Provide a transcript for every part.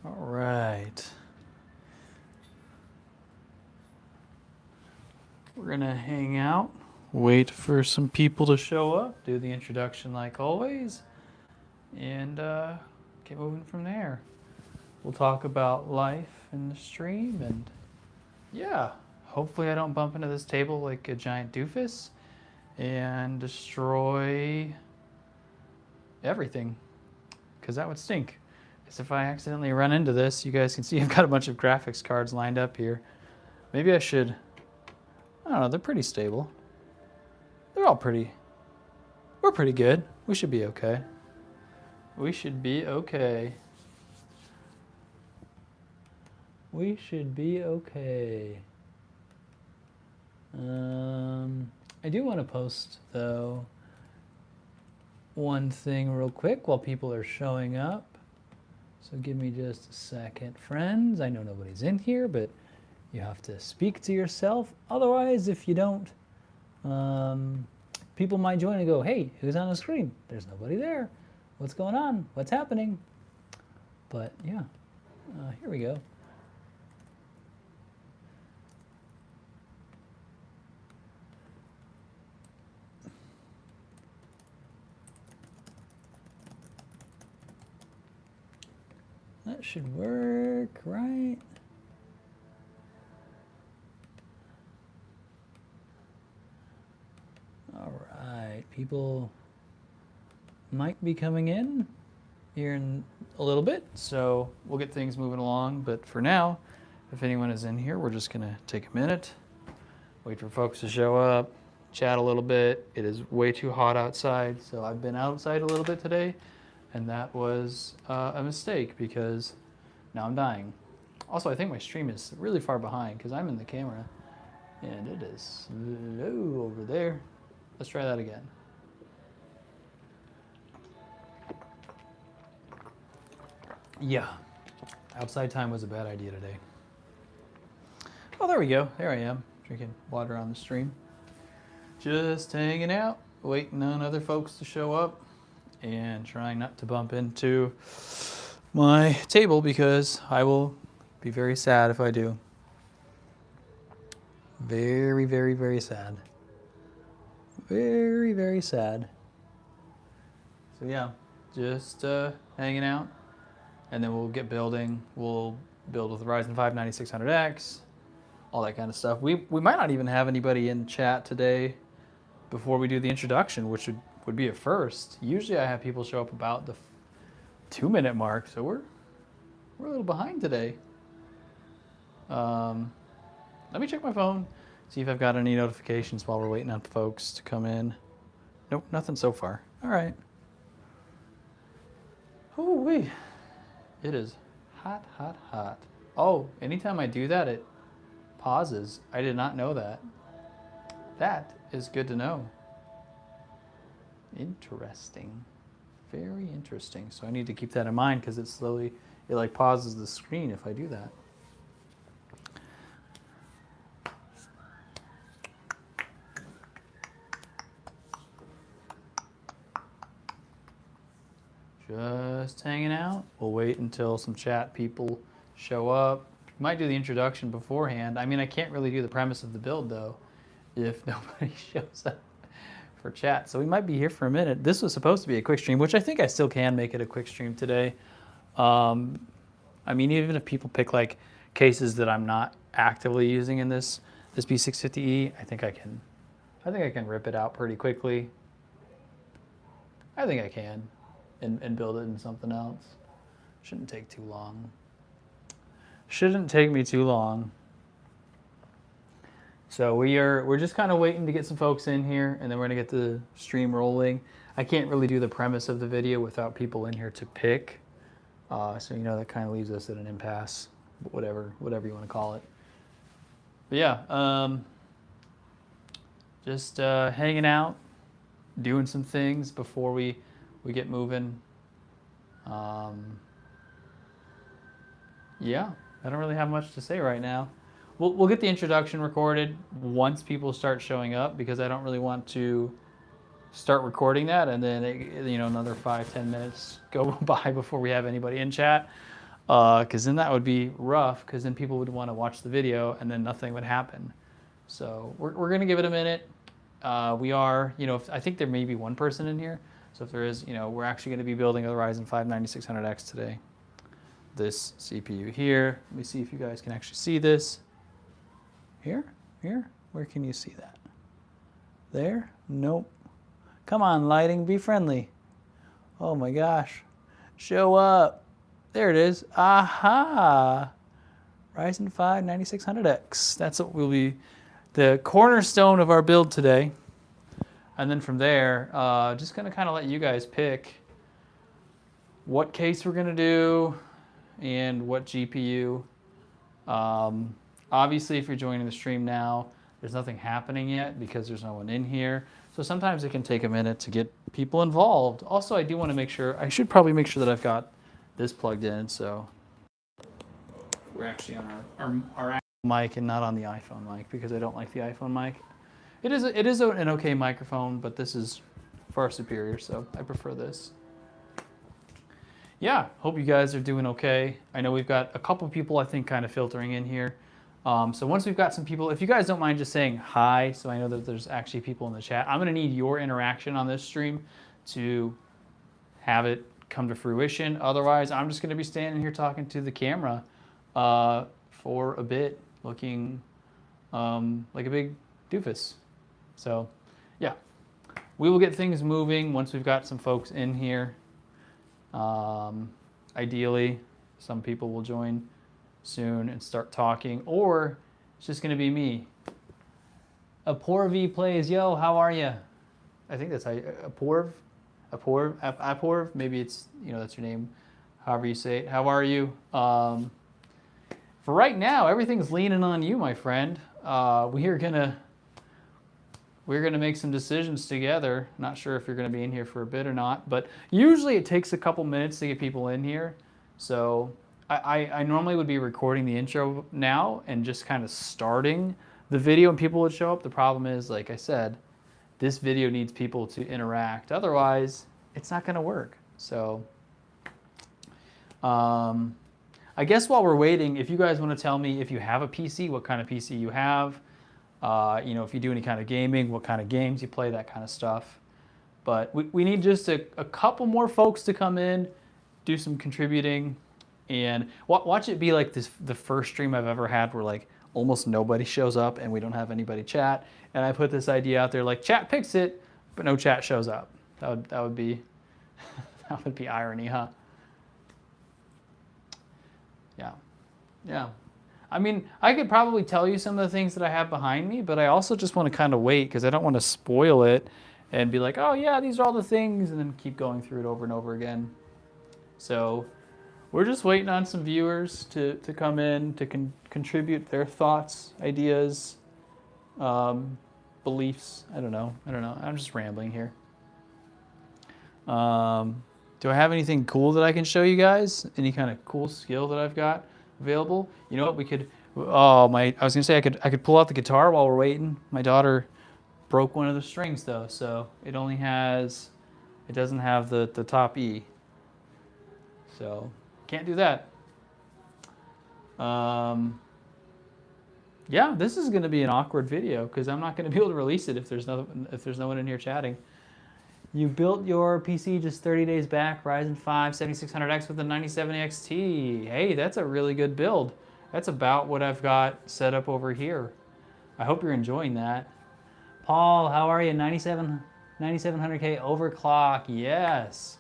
All right. We're gonna hang out, wait for some people to show up, do the introduction like always, and get moving from there. We'll talk about life in the stream, and yeah, hopefully I don't bump into this table like a giant doofus and destroy everything, because that would stink. Because if I accidentally run into this, you guys can see I've got a bunch of graphics cards lined up here. Maybe I should, I don't know, they're pretty stable. They're all we're pretty good. We should be okay. We should be okay. We should be okay. I do want to post, though, one thing real quick while people are showing up. So give me just a second, friends. I know nobody's in here, but you have to speak to yourself. Otherwise, if you don't, people might join and go, hey, who's on the screen? There's nobody there. What's going on? What's happening? But yeah, here we go. That should work, right? All right, people might be coming in here in a little bit, so we'll get things moving along. But for now, if anyone is in here, we're just gonna take a minute, wait for folks to show up, chat a little bit. It is way too hot outside, so I've been outside a little bit today, and that was a mistake because now I'm dying. Also, I think my stream is really far behind because I'm in the camera, and it is slow over there. Let's try that again. Yeah, outside time was a bad idea today. Oh, there we go. There I am, drinking water on the stream. Just hanging out, waiting on other folks to show up, and trying not to bump into my table because I will be very sad if I do. Very, very, very sad. Very, very sad. So yeah, just hanging out, and then we'll get building. We'll build with the Ryzen 5 9600X, all that kind of stuff. We might not even have anybody in chat today before we do the introduction, which would be a first. Usually I have people show up about the 2-minute mark, so we're a little behind today. Let me check my phone, see if I've got any notifications while we're waiting on folks to come in. Nope, nothing so far. All right. Oh, wait. It is hot, hot, hot. Oh, anytime I do that, it pauses. I did not know that. That is good to know. Interesting. Very interesting. So I need to keep that in mind because it like pauses the screen if I do that. Just hanging out. We'll wait until some chat people show up. Might do the introduction beforehand. I mean, I can't really do the premise of the build though if nobody shows up for chat. So we might be here for a minute. This was supposed to be a quick stream, which I think I still can make it a quick stream today. I mean, even if people pick like cases that I'm not actively using in this B650E, I think I can rip it out pretty quickly. I think I can. And build it in something else. Shouldn't take too long. Shouldn't take me too long. So we're just kind of waiting to get some folks in here, and then we're gonna get the stream rolling. I can't really do the premise of the video without people in here to pick. So that kind of leaves us at an impasse, whatever you want to call it. But yeah, just hanging out, doing some things before we get moving. Yeah, I don't really have much to say right now. We'll get the introduction recorded once people start showing up because I don't really want to start recording that and then another 5-10 minutes go by before we have anybody in chat. because then that would be rough, because then people would want to watch the video and then nothing would happen. So we're going to give it a minute. We are, I think there may be one person in here. So if there is, we're actually going to be building a Ryzen 5 9600X today. This CPU here. Let me see if you guys can actually see this. Here? Where can you see that? There? Nope. Come on, lighting, be friendly. Oh my gosh. Show up. There it is. Aha! Ryzen 5 9600X. That's what will be the cornerstone of our build today. And then from there, just going to kind of let you guys pick what case we're going to do and what GPU. Obviously, if you're joining the stream now, there's nothing happening yet because there's no one in here. So sometimes it can take a minute to get people involved. Also, I do want to make sure, I should probably make sure that I've got this plugged in. So we're actually on our actual mic and not on the iPhone mic because I don't like the iPhone mic. It is an okay microphone, but this is far superior, so I prefer this. Yeah, hope you guys are doing okay. I know we've got a couple people, I think, kind of filtering in here. So once we've got some people, if you guys don't mind just saying hi, so I know that there's actually people in the chat. I'm going to need your interaction on this stream to have it come to fruition. Otherwise, I'm just going to be standing here talking to the camera for a bit, looking like a big doofus. So, yeah, we will get things moving once we've got some folks in here. Ideally, some people will join soon and start talking, or it's just going to be me. Aporv plays, yo, how are you? I think that's how you, Aporv, maybe it's, that's your name, however you say it. How are you? For right now, everything's leaning on you, my friend. We're gonna make some decisions together. Not sure if you're gonna be in here for a bit or not, but usually it takes a couple minutes to get people in here. So I normally would be recording the intro now and just kind of starting the video and people would show up. The problem is, like I said, this video needs people to interact. Otherwise, it's not gonna work. So I guess while we're waiting, if you guys want to tell me if you have a PC, what kind of PC you have, if you do any kind of gaming, what kind of games you play, that kind of stuff. But we need just a couple more folks to come in, do some contributing, and watch it be like the first stream I've ever had where like almost nobody shows up and we don't have anybody chat. And I put this idea out there like chat picks it, but no chat shows up. That would be that would be irony, huh? Yeah. I mean, I could probably tell you some of the things that I have behind me, but I also just want to kind of wait because I don't want to spoil it and be like, oh yeah, these are all the things, and then keep going through it over and over again. So we're just waiting on some viewers to come in, to contribute their thoughts, ideas, beliefs. I don't know. I'm just rambling here. Do I have anything cool that I can show you guys? Any kind of cool skill that I've got available? You know what, we could, I was gonna say I could pull out the guitar while we're waiting. My daughter broke one of the strings though, so it doesn't have the top E. So can't do that. Yeah, this is gonna be an awkward video because I'm not gonna be able to release it if there's no one in here chatting. You built your PC just 30 days back, Ryzen 5 7600X with a 97 XT. Hey, that's a really good build. That's about what I've got set up over here. I hope you're enjoying that. Paul, how are you? 9700K overclock. Yes.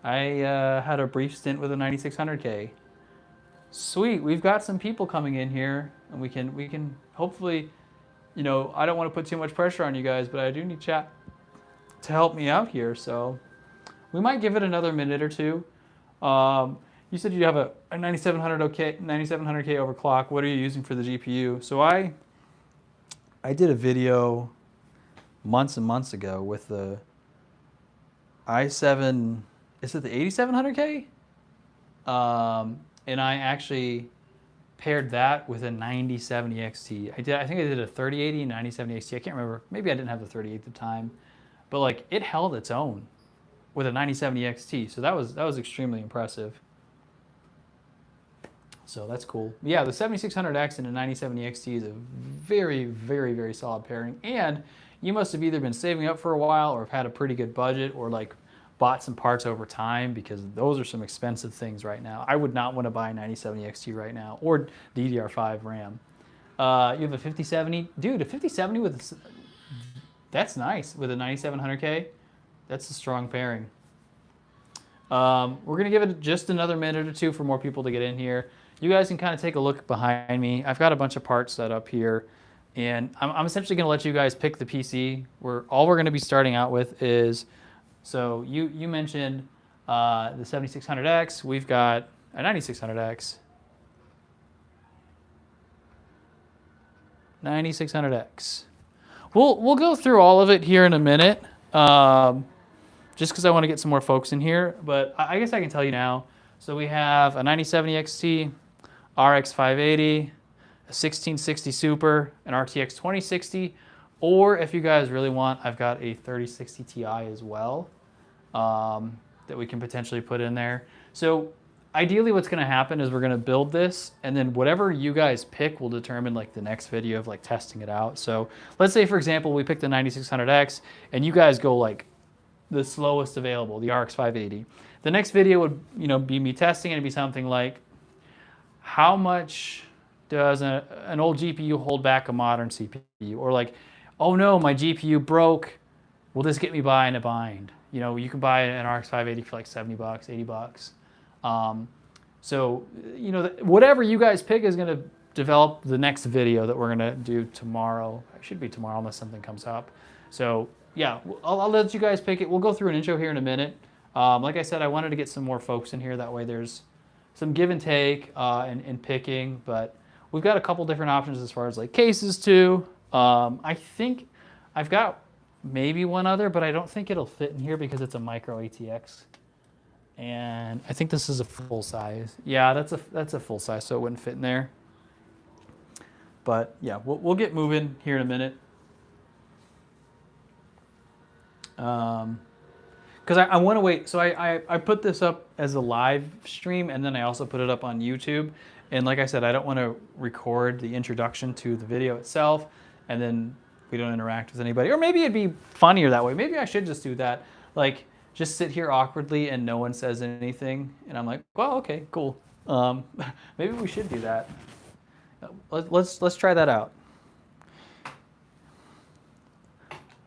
I had a brief stint with a 9600K. Sweet. We've got some people coming in here, and we can hopefully, I don't want to put too much pressure on you guys, but I do need chat to help me out here, so we might give it another minute or two. You said you have a 9700K overclock. What are you using for the GPU? So I did a video months and months ago with the i7. Is it the 8700K? And I actually paired that with a 9070 XT. I think I did a 3080 and 9070 XT. I can't remember. Maybe I didn't have the 3080 at the time. But like it held its own with a 9070 XT, so that was extremely impressive. So that's cool. Yeah, the 7600X and the 9070 XT is a very, very, very solid pairing. And you must have either been saving up for a while or have had a pretty good budget or like bought some parts over time, because those are some expensive things right now. I would not want to buy a 9070 XT right now or DDR5 RAM. You have a 5070. Dude, a 5070 with, that's nice. With a 9700K, that's a strong pairing. We're going to give it just another minute or two for more people to get in here. You guys can kind of take a look behind me. I've got a bunch of parts set up here, and I'm essentially going to let you guys pick the PC. All we're going to be starting out with is, so you mentioned the 7600X. We've got a 9600X. 9600X. We'll go through all of it here in a minute, just because I want to get some more folks in here. But I guess I can tell you now. So we have a 9070 XT, RX 580, a 1660 Super, an RTX 2060, or if you guys really want, I've got a 3060 Ti as well that we can potentially put in there. So ideally what's going to happen is we're going to build this, and then whatever you guys pick will determine like the next video of like testing it out. So let's say, for example, we picked the 9600X and you guys go like the slowest available, the RX 580. The next video would, be me testing, and it'd be something like, how much does an old GPU hold back a modern CPU? Or like, oh no, my GPU broke. Will this get me by in a bind? You can buy an RX 580 for like 70 bucks, 80 bucks. So, whatever you guys pick is going to develop the next video that we're going to do tomorrow. It should be tomorrow unless something comes up. So yeah, I'll let you guys pick it. We'll go through an intro here in a minute. Like I said, I wanted to get some more folks in here. That way there's some give and take in picking, but we've got a couple different options as far as like cases too. I think I've got maybe one other, but I don't think it'll fit in here because it's a micro ATX. And I think this is a full size. Yeah, that's a full size, so it wouldn't fit in there. But yeah, we'll get moving here in a minute. Because I want to wait. So I put this up as a live stream, and then I also put it up on YouTube. And like I said, I don't want to record the introduction to the video itself, and then we don't interact with anybody. Or maybe it'd be funnier that way. Maybe I should just do that. Like, just sit here awkwardly and no one says anything. And I'm like, well, okay, cool. Maybe we should do that. Let's try that out.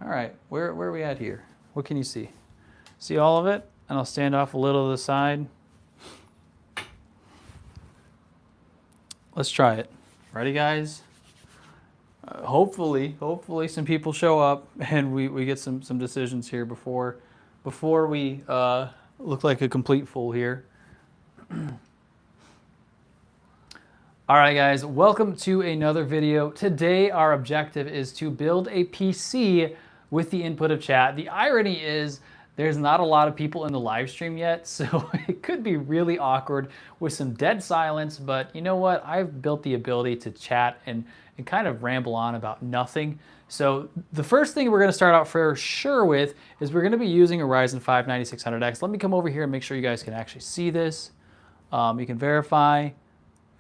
All right, where are we at here? What can you see? See all of it? And I'll stand off a little to the side. Let's try it. Ready, guys? Hopefully some people show up and we get some decisions here before we look like a complete fool here. All right, guys, welcome to another video. Today, our objective is to build a PC with the input of chat. The irony is there's not a lot of people in the live stream yet, so it could be really awkward with some dead silence, but you know what? I've built the ability to chat and kind of ramble on about nothing. So the first thing we're gonna start out for sure with is we're gonna be using a Ryzen 5 9600X. Let me come over here and make sure you guys can actually see this. You can verify.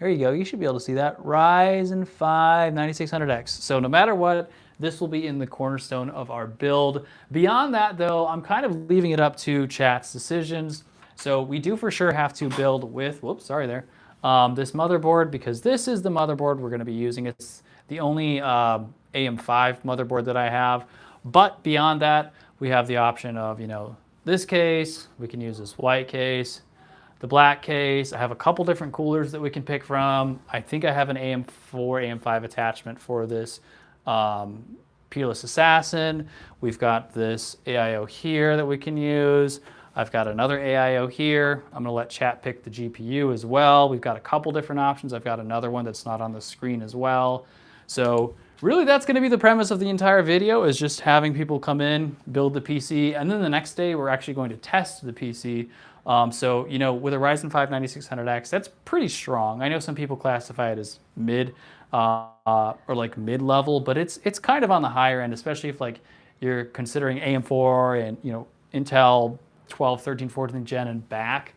There you go, you should be able to see that. Ryzen 5 9600X. So no matter what, this will be in the cornerstone of our build. Beyond that though, I'm kind of leaving it up to chat's decisions. So we do for sure have to build with, whoops, sorry there, this motherboard, because this is the motherboard we're gonna be using. It's the only AM5 motherboard that I have. But beyond that, we have the option of, this case, we can use this white case, the black case. I have a couple different coolers that we can pick from. I think I have an AM4, AM5 attachment for this Peerless Assassin. We've got this AIO here that we can use. I've got another AIO here. I'm gonna let chat pick the GPU as well. We've got a couple different options. I've got another one that's not on the screen as well. So really that's gonna be the premise of the entire video, is just having people come in, build the PC, and then the next day we're actually going to test the PC. So, with a Ryzen 5 9600X, that's pretty strong. I know some people classify it as mid or like mid-level, but it's kind of on the higher end, especially if like you're considering AM4 and Intel 12, 13, 14th gen and back.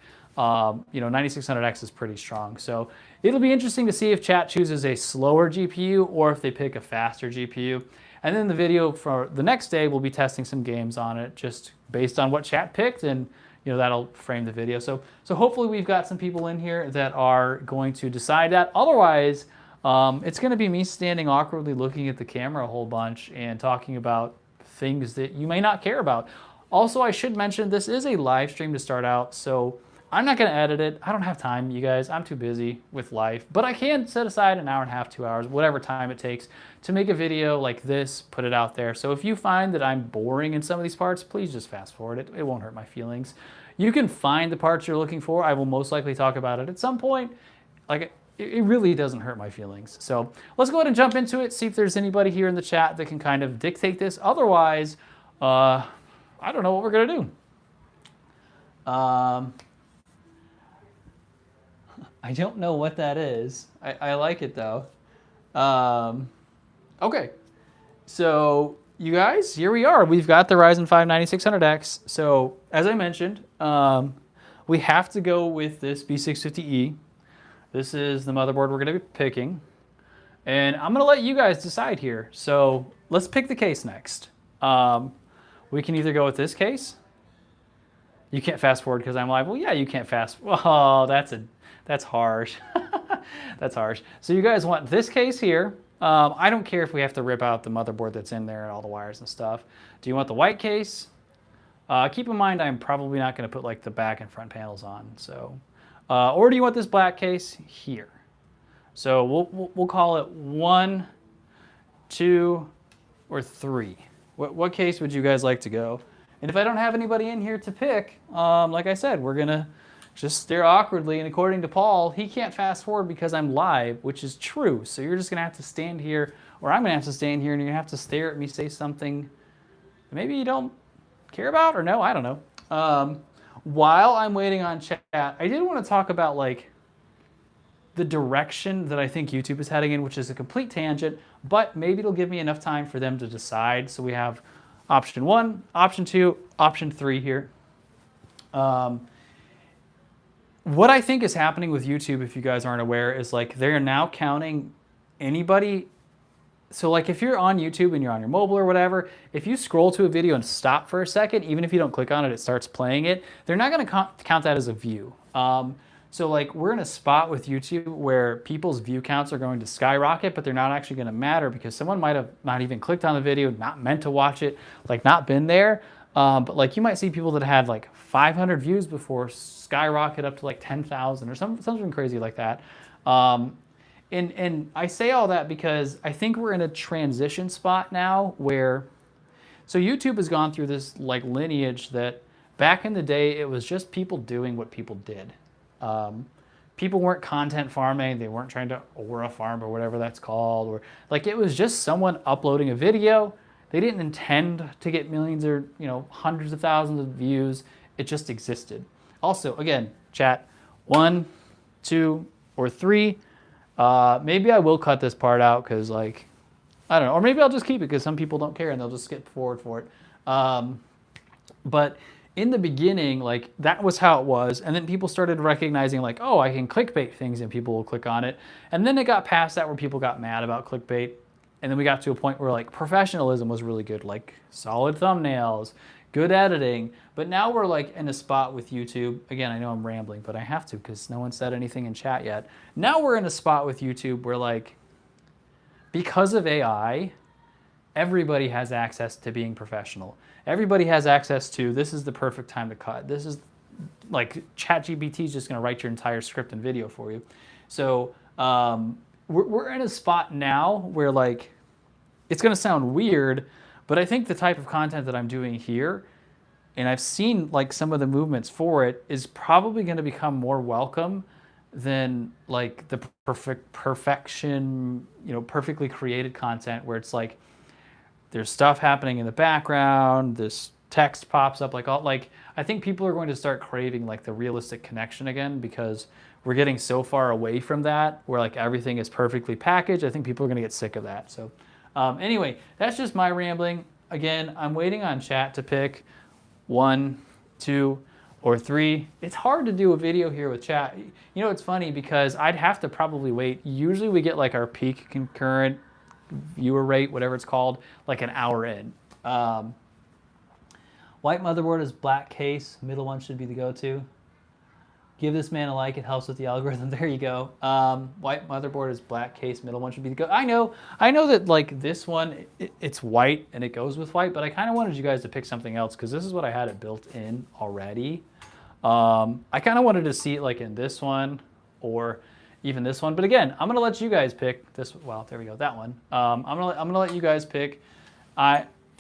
You know, 9600X is pretty strong. So it'll be interesting to see if chat chooses a slower GPU or if they pick a faster GPU. And then the video for the next day, we'll be testing some games on it just based on what chat picked, and you know, that'll frame the video. So hopefully we've got some people in here that are going to decide that. Otherwise, it's going to be me standing awkwardly looking at the camera a whole bunch and talking about things that you may not care about. Also, I should mention this is a live stream to start out, so I'm not going to edit it. I don't have time, you guys. I'm too busy with life. But I can set aside an hour and a half, 2 hours, whatever time it takes to make a video like this, put it out there. So if you find that I'm boring in some of these parts, please just fast forward it. It won't hurt my feelings. You can find the parts you're looking for. I will most likely talk about it at some point. Like, it really doesn't hurt my feelings. So let's go ahead and jump into it, see if there's anybody here in the chat that can kind of dictate this. Otherwise, I don't know what we're going to do. I don't know what that is. I like it though. Okay, so you guys, here we are. We've got the Ryzen 5 9600X. So as I mentioned, we have to go with this B650E. This is the motherboard we're going to be picking. And I'm going to let you guys decide here. So let's pick the case next. We can either go with this case. You can't fast forward because I'm live. Well, yeah, you can't fast. Oh, that's harsh. That's harsh. So you guys want this case here. I don't care if we have to rip out the motherboard that's in there and all the wires and stuff. Do you want the white case? Keep in mind, I'm probably not going to put like the back and front panels on. So, or do you want this black case here? So we'll call it 1, 2, or 3. What case would you guys like to go? And if I don't have anybody in here to pick, like I said, we're gonna just stare awkwardly. And according to Paul, he can't fast forward because I'm live, which is true. So you're just gonna have to stand here, or I'm gonna have to stand here, and you're gonna have to stare at me say something that maybe you don't care about, or no, I don't know. While I'm waiting on chat, I did want to talk about like the direction that I think YouTube is heading in, which is a complete tangent, but maybe it'll give me enough time for them to decide. So we have option 1, option 2, option 3 here. What I think is happening with YouTube, if you guys aren't aware, is like they're now counting anybody. So like if you're on YouTube and you're on your mobile or whatever, if you scroll to a video and stop for a second, even if you don't click on it, it starts playing it. They're not going to count that as a view. So like we're in a spot with YouTube where people's view counts are going to skyrocket, but they're not actually going to matter because someone might have not even clicked on the video, not meant to watch it, like not been there. But like you might see people that had like 500 views before skyrocket up to like 10,000 or something crazy like that. And I say all that because I think we're in a transition spot now where, so YouTube has gone through this like lineage that back in the day, it was just people doing what people did. People weren't content farming. They weren't trying to aura farm or whatever that's called, or like it was just someone uploading a video. They didn't intend to get millions or, you know, hundreds of thousands of views. It just existed. Also, again, chat, 1, 2, or 3. Maybe I will cut this part out because, like, I don't know. Or maybe I'll just keep it because some people don't care and they'll just skip forward for it. But in the beginning, like, that was how it was. And then people started recognizing, like, oh, I can clickbait things and people will click on it. And then it got past that where people got mad about clickbait. And then we got to a point where, like, professionalism was really good, like solid thumbnails, good editing. But now we're, like, in a spot with YouTube. Again, I know I'm rambling, but I have to because no one said anything in chat yet. Now we're in a spot with YouTube where, like, because of AI, everybody has access to being professional. Everybody has access to, this is the perfect time to cut. This is, like, ChatGPT is just going to write your entire script and video for you. So we're in a spot now where, like, it's going to sound weird, but I think the type of content that I'm doing here, and I've seen, like, some of the movements for it, is probably going to become more welcome than, like, the perfection, you know, perfectly created content where it's like there's stuff happening in the background, this text pops up, like, all, like, I think people are going to start craving, like, the realistic connection again because we're getting so far away from that where, like, everything is perfectly packaged. I think people are going to get sick of that. So anyway, that's just my rambling. Again, I'm waiting on chat to pick 1, 2, or 3. It's hard to do a video here with chat. You know, it's funny because I'd have to probably wait. Usually we get like our peak concurrent viewer rate, whatever it's called, like an hour in. White motherboard is black case. Middle one should be the go-to. Give this man a like. It helps with the algorithm. There you go. White motherboard is black case. Middle one should be the go. I know that like this one, it's white and it goes with white, but I kind of wanted you guys to pick something else because this is what I had it built in already. I kind of wanted to see it like in this one or even this one. But again, I'm gonna let you guys pick this. Well, there we go. That one. I'm gonna let you guys pick.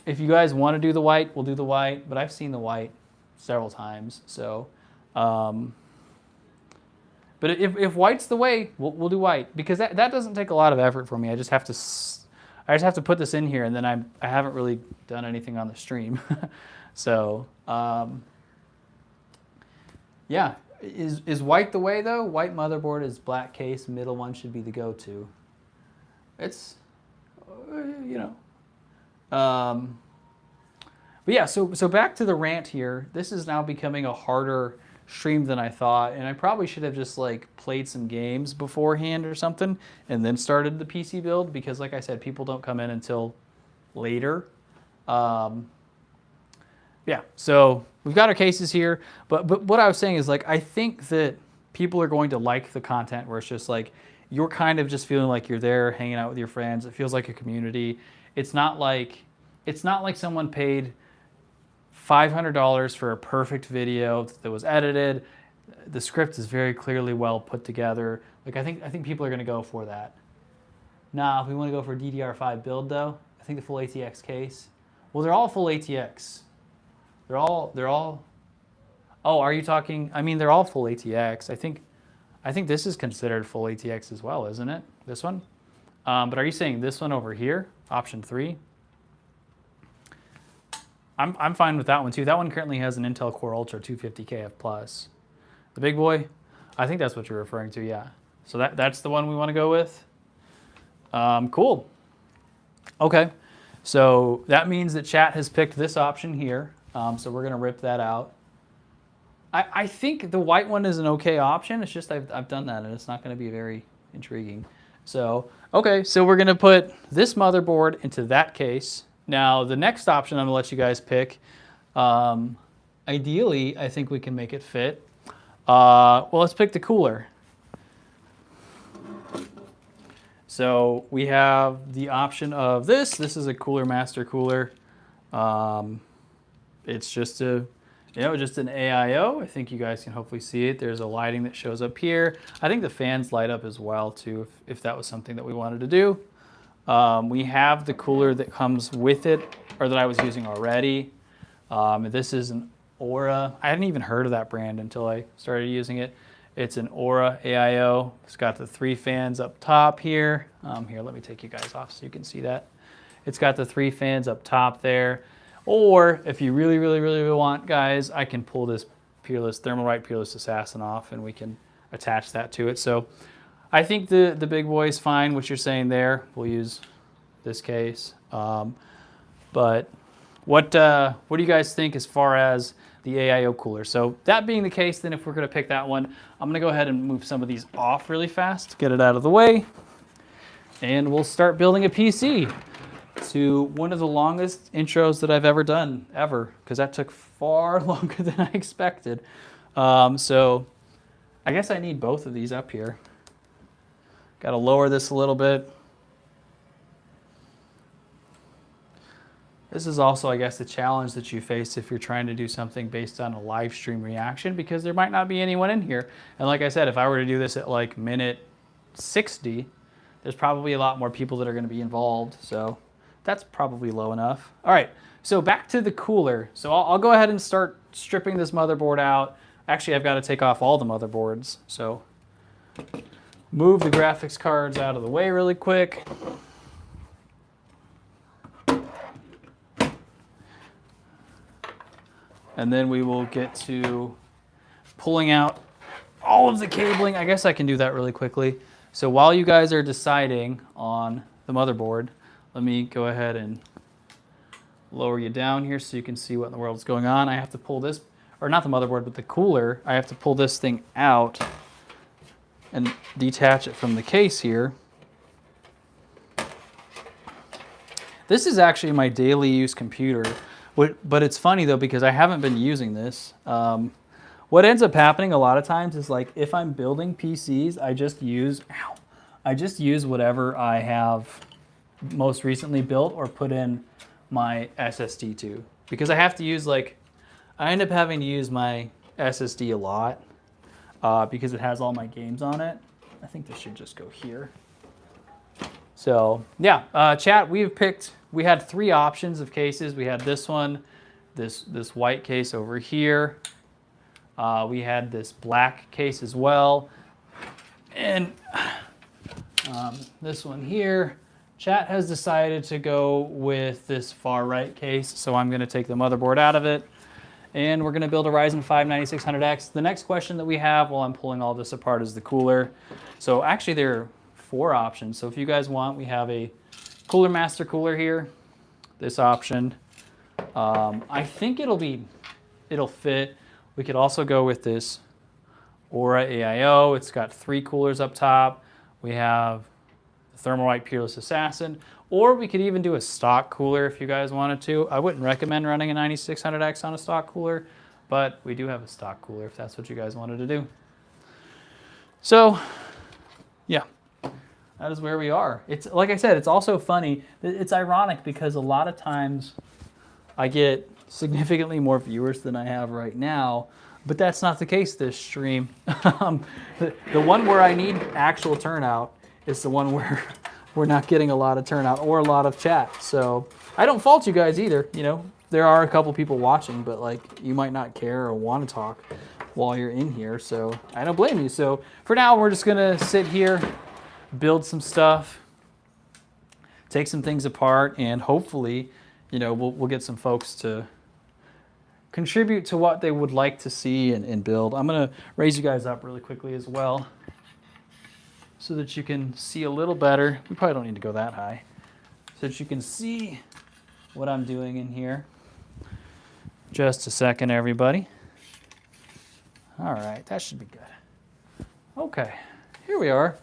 If you guys want to do the white, we'll do the white. But I've seen the white several times, so. But if white's the way, we'll do white because that doesn't take a lot of effort for me. I just have to put this in here, and then I haven't really done anything on the stream. So yeah, is white the way though? White motherboard is black case. Middle one should be the go-to. It's you know. But yeah, so back to the rant here. This is now becoming a harder stream than I thought, and I probably should have just like played some games beforehand or something and then started the PC build because like I said, people don't come in until later. Yeah, so we've got our cases here, but what I was saying is like I think that people are going to like the content where it's just like you're kind of just feeling like you're there hanging out with your friends. It feels like a community. It's not like someone paid $500 for a perfect video that was edited. The script is very clearly well put together. Like I think people are going to go for that. Now, if we want to go for DDR5 build though, I think the full ATX case. Well, they're all full ATX. They're all. Oh, are you talking? I mean, they're all full ATX. I think this is considered full ATX as well, isn't it? This one. But are you saying this one over here, option 3? I'm fine with that one too. That one currently has an Intel Core Ultra 250KF Plus. The big boy, I think that's what you're referring to, yeah. So that's the one we want to go with. Cool. Okay, so that means that chat has picked this option here. So we're gonna rip that out. I think the white one is an okay option. It's just I've done that and it's not gonna be very intriguing. So, okay, so we're gonna put this motherboard into that case. Now, the next option I'm gonna let you guys pick, ideally, I think we can make it fit. Well, let's pick the cooler. So we have the option of this. This is a Cooler Master cooler. It's just just an AIO. I think you guys can hopefully see it. There's a lighting that shows up here. I think the fans light up as well too, if that was something that we wanted to do. We have the cooler that comes with it, or that I was using already. This is an Aura. I hadn't even heard of that brand until I started using it. It's an Aura AIO. It's got the 3 fans up top here. Here, let me take you guys off so you can see that. It's got the 3 fans up top there. Or if you really, really, really want, guys, I can pull this Thermalright Peerless Assassin off and we can attach that to it. So I think the big boy is fine, what you're saying there. We'll use this case. But what do you guys think as far as the AIO cooler? So that being the case, then if we're gonna pick that one, I'm gonna go ahead and move some of these off really fast, get it out of the way, and we'll start building a PC to one of the longest intros that I've ever done, because that took far longer than I expected. So I guess I need both of these up here. Got to lower this a little bit. This is also, I guess, the challenge that you face if you're trying to do something based on a live stream reaction, because there might not be anyone in here. And like I said, if I were to do this at like minute 60, there's probably a lot more people that are going to be involved. So that's probably low enough. All right, so back to the cooler. So I'll go ahead and start stripping this motherboard out. Actually, I've got to take off all the motherboards. So move the graphics cards out of the way really quick. And then we will get to pulling out all of the cabling. I guess I can do that really quickly. So while you guys are deciding on the motherboard, let me go ahead and lower you down here so you can see what in the world is going on. I have to pull this, or not the motherboard, but the cooler, I have to pull this thing out and detach it from the case here. This is actually my daily use computer, but it's funny though because I haven't been using this. What ends up happening a lot of times is like if I'm building PCs, I just use whatever I have most recently built or put in my SSD to, because I have to use I end up having to use my SSD a lot because it has all my games on it. I think this should just go here. So yeah, chat, we had 3 options of cases. We had this one, this white case over here. We had this black case as well. And this one here. Chat has decided to go with this far right case, so I'm gonna take the motherboard out of it. And we're gonna build a Ryzen 5 9600X. The next question that we have while I'm pulling all this apart is the cooler. So actually there are 4 options. So if you guys want, we have a Cooler Master cooler here, this option. I think it'll fit. We could also go with this Aura AIO. It's got 3 coolers up top. We have the Thermalright Peerless Assassin, or we could even do a stock cooler if you guys wanted to. I wouldn't recommend running a 9600X on a stock cooler, but we do have a stock cooler if that's what you guys wanted to do. So yeah, that is where we are. It's like I said, it's also funny. It's ironic because a lot of times I get significantly more viewers than I have right now, but that's not the case this stream. The one where I need actual turnout is the one where we're not getting a lot of turnout or a lot of chat. So I don't fault you guys either. You know, there are a couple people watching, but like you might not care or want to talk while you're in here. So I don't blame you. So for now, we're just gonna sit here, build some stuff, take some things apart, and hopefully, you know, we'll get some folks to contribute to what they would like to see and build. I'm gonna raise you guys up really quickly as well so that you can see a little better. We probably don't need to go that high. So that you can see what I'm doing in here. Just a second, everybody. All right, that should be good. Okay, here we are.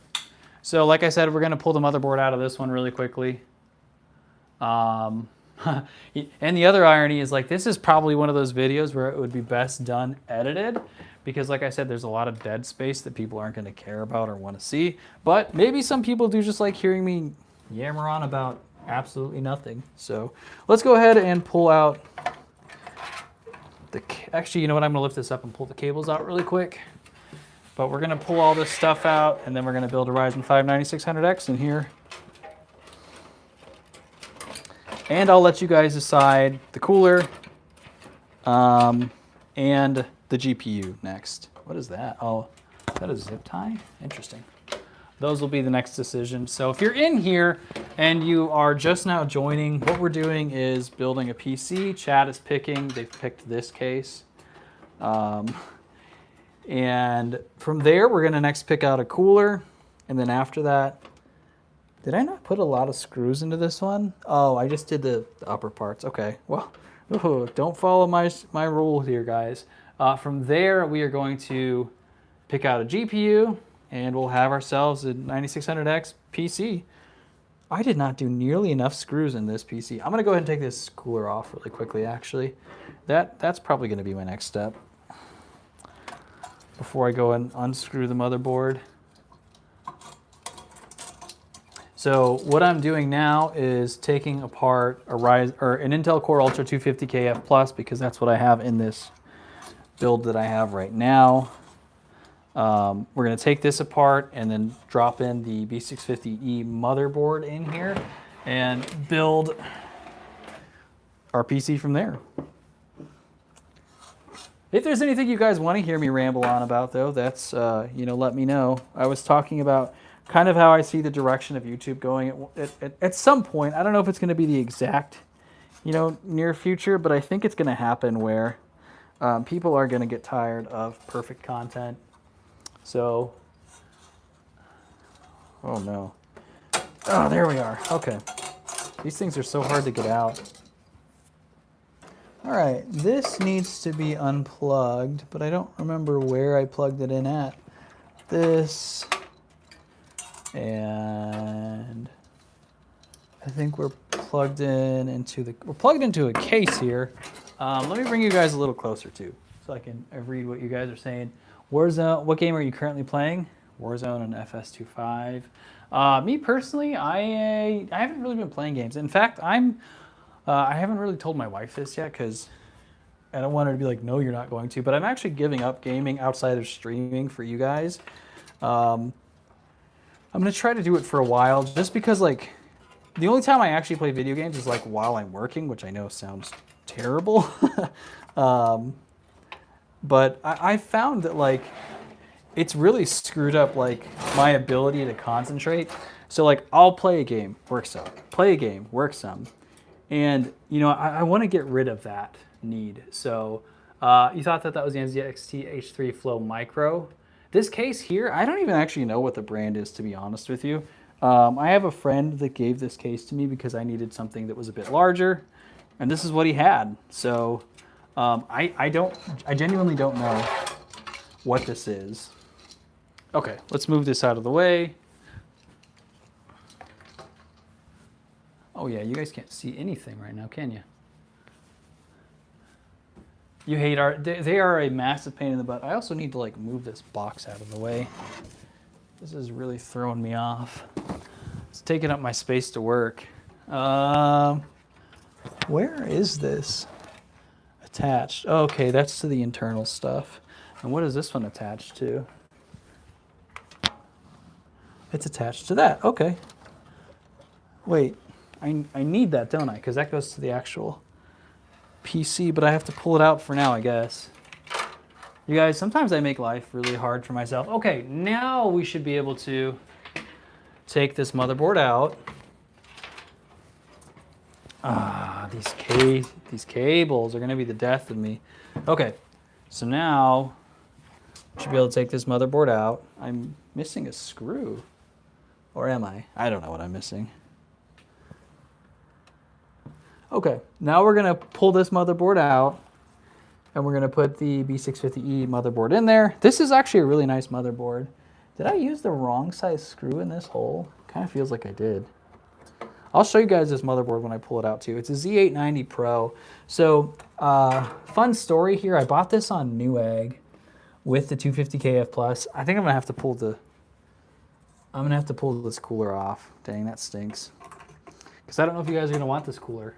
So like I said, we're gonna pull the motherboard out of this one really quickly. And the other irony is like, this is probably one of those videos where it would be best done edited, because like I said, there's a lot of dead space that people aren't gonna care about or wanna see. But maybe some people do just like hearing me yammer on about absolutely nothing. So let's go ahead and pull out actually, you know what? I'm gonna lift this up and pull the cables out really quick. But we're gonna pull all this stuff out and then we're gonna build a Ryzen 5 9600X in here. And I'll let you guys decide the cooler and the GPU next. What is that? Oh, is that a zip tie? Interesting. Those will be the next decision. So if you're in here and you are just now joining, what we're doing is building a PC. Chat is picking, they've picked this case. And from there, we're gonna next pick out a cooler. And then after that, did I not put a lot of screws into this one? Oh, I just did the upper parts. Okay, well, don't follow my rule here, guys. From there, we are going to pick out a GPU, and we'll have ourselves a 9600X PC. I did not do nearly enough screws in this PC. I'm gonna go ahead and take this cooler off really quickly, actually. That's probably gonna be my next step before I go and unscrew the motherboard. So what I'm doing now is taking apart a Ryzen or an Intel Core Ultra 250KF Plus, because that's what I have in this build that I have right now. We're going to take this apart and then drop in the B650E motherboard in here and build our PC from there. If there's anything you guys want to hear me ramble on about, though, that's, you know, let me know. I was talking about kind of how I see the direction of YouTube going at some point. I don't know if it's going to be the exact, you know, near future, but I think it's going to happen where people are going to get tired of perfect content. So, oh no. Oh, there we are. Okay. These things are so hard to get out. All right, this needs to be unplugged, but I don't remember where I plugged it in at. This, and I think we're plugged into a case here. Let me bring you guys a little closer too, so I can read what you guys are saying. Warzone, what game are you currently playing? Warzone and FS25. Me personally, I haven't really been playing games. In fact, I haven't really told my wife this yet because I don't want her to be like, no, you're not going to. But I'm actually giving up gaming outside of streaming for you guys. I'm gonna try to do it for a while, just because like the only time I actually play video games is like while I'm working, which I know sounds terrible. But I found that like it's really screwed up like my ability to concentrate. So like I'll play a game, work some, play a game, work some. And you know, I want to get rid of that need. So you thought that was the NZXT H3 Flow Micro. This case here, I don't even actually know what the brand is, to be honest with you. I have a friend that gave this case to me because I needed something that was a bit larger, and this is what he had. So I genuinely don't know what this is. Okay, let's move this out of the way. Oh yeah, you guys can't see anything right now, can you? You hate art. They are a massive pain in the butt. I also need to like move this box out of the way. This is really throwing me off. It's taking up my space to work. Where is this attached? Oh, okay, that's to the internal stuff. And what is this one attached to? It's attached to that. Okay. Wait, I need that, don't I? Because that goes to the actual PC, but I have to pull it out for now, I guess. You guys, sometimes I make life really hard for myself. Okay, now we should be able to take this motherboard out. These cables are gonna be the death of me. Okay, so now we should be able to take this motherboard out. I'm missing a screw, or am I? I don't know what I'm missing. Okay, now we're gonna pull this motherboard out and we're gonna put the B650E motherboard in there. This is actually a really nice motherboard. Did I use the wrong size screw in this hole? Kind of feels like I did. I'll show you guys this motherboard when I pull it out too. It's a Z890 Pro. So, fun story here. I bought this on Newegg with the 250KF Plus. I think I'm gonna have to pull this cooler off. Dang, that stinks. Because I don't know if you guys are gonna want this cooler.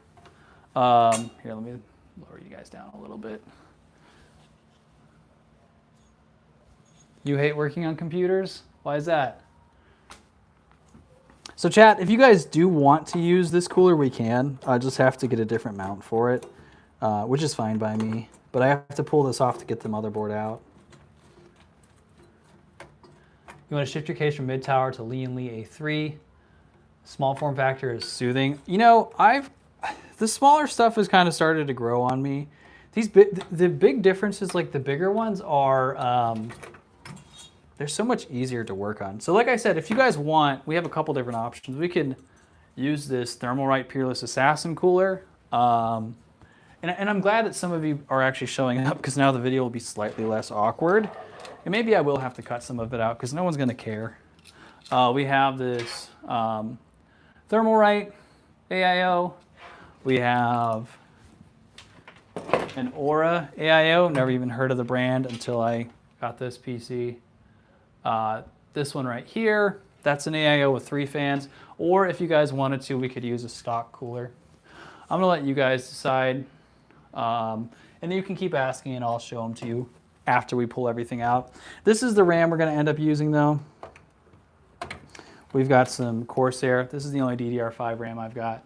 Here, let me lower you guys down a little bit. You hate working on computers? Why is that? So chat, if you guys do want to use this cooler, we can. I just have to get a different mount for it, which is fine by me. But I have to pull this off to get the motherboard out. You want to shift your case from mid-tower to Lee & Lee A3. Small form factor is soothing. You know, the smaller stuff has kind of started to grow on me. The big differences, like the bigger ones, are they're so much easier to work on. So like I said, if you guys want, we have a couple different options. We can use this Thermalright Peerless Assassin cooler. And I'm glad that some of you are actually showing up, because now the video will be slightly less awkward. And maybe I will have to cut some of it out because no one's gonna care. We have this Thermalright AIO. We have an Aura AIO. Never even heard of the brand until I got this PC. This one right here, that's an AIO with 3 fans. Or if you guys wanted to, we could use a stock cooler. I'm gonna let you guys decide. And then you can keep asking and I'll show them to you after we pull everything out. This is the RAM we're gonna end up using though. We've got some Corsair. This is the only DDR5 RAM I've got.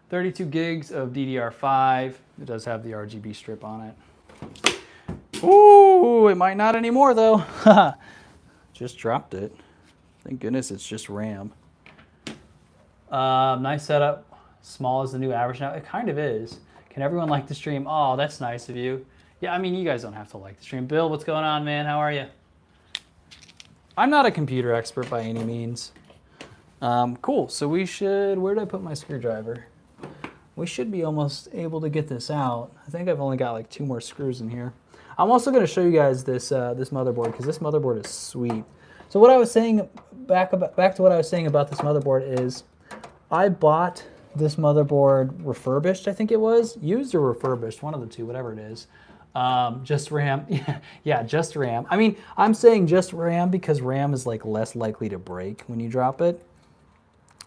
32 gigs of DDR5. It does have the RGB strip on it. Ooh, it might not anymore though. Just dropped it. Thank goodness it's just RAM. Nice setup. Small as the new average now. It kind of is. Can everyone like the stream? Oh, that's nice of you. Yeah, I mean, you guys don't have to like the stream. Bill, what's going on, man? How are you? I'm not a computer expert by any means. Cool, so we should, where did I put my screwdriver? we should be almost able to get this out. I think I've only got like 2 more screws in here. I'm also going to show you guys this this motherboard, because this motherboard is sweet. So what I was saying, back to what I was saying about this motherboard is, I bought this motherboard refurbished, I think it was. Used or refurbished, one of the two, whatever it is. Just RAM. Yeah, just RAM. I mean, I'm saying just RAM because RAM is like less likely to break when you drop it.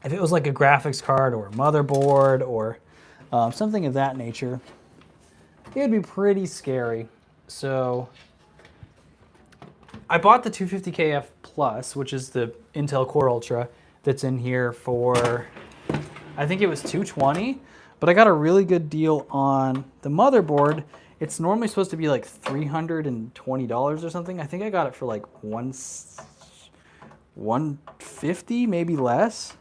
If it was like a graphics card or a motherboard or something of that nature, it would be pretty scary. So I bought the 250KF Plus, which is the Intel Core Ultra that's in here for, I think it was $220, but I got a really good deal on the motherboard. It's normally supposed to be like $320 or something. I think I got it for like $150, maybe less.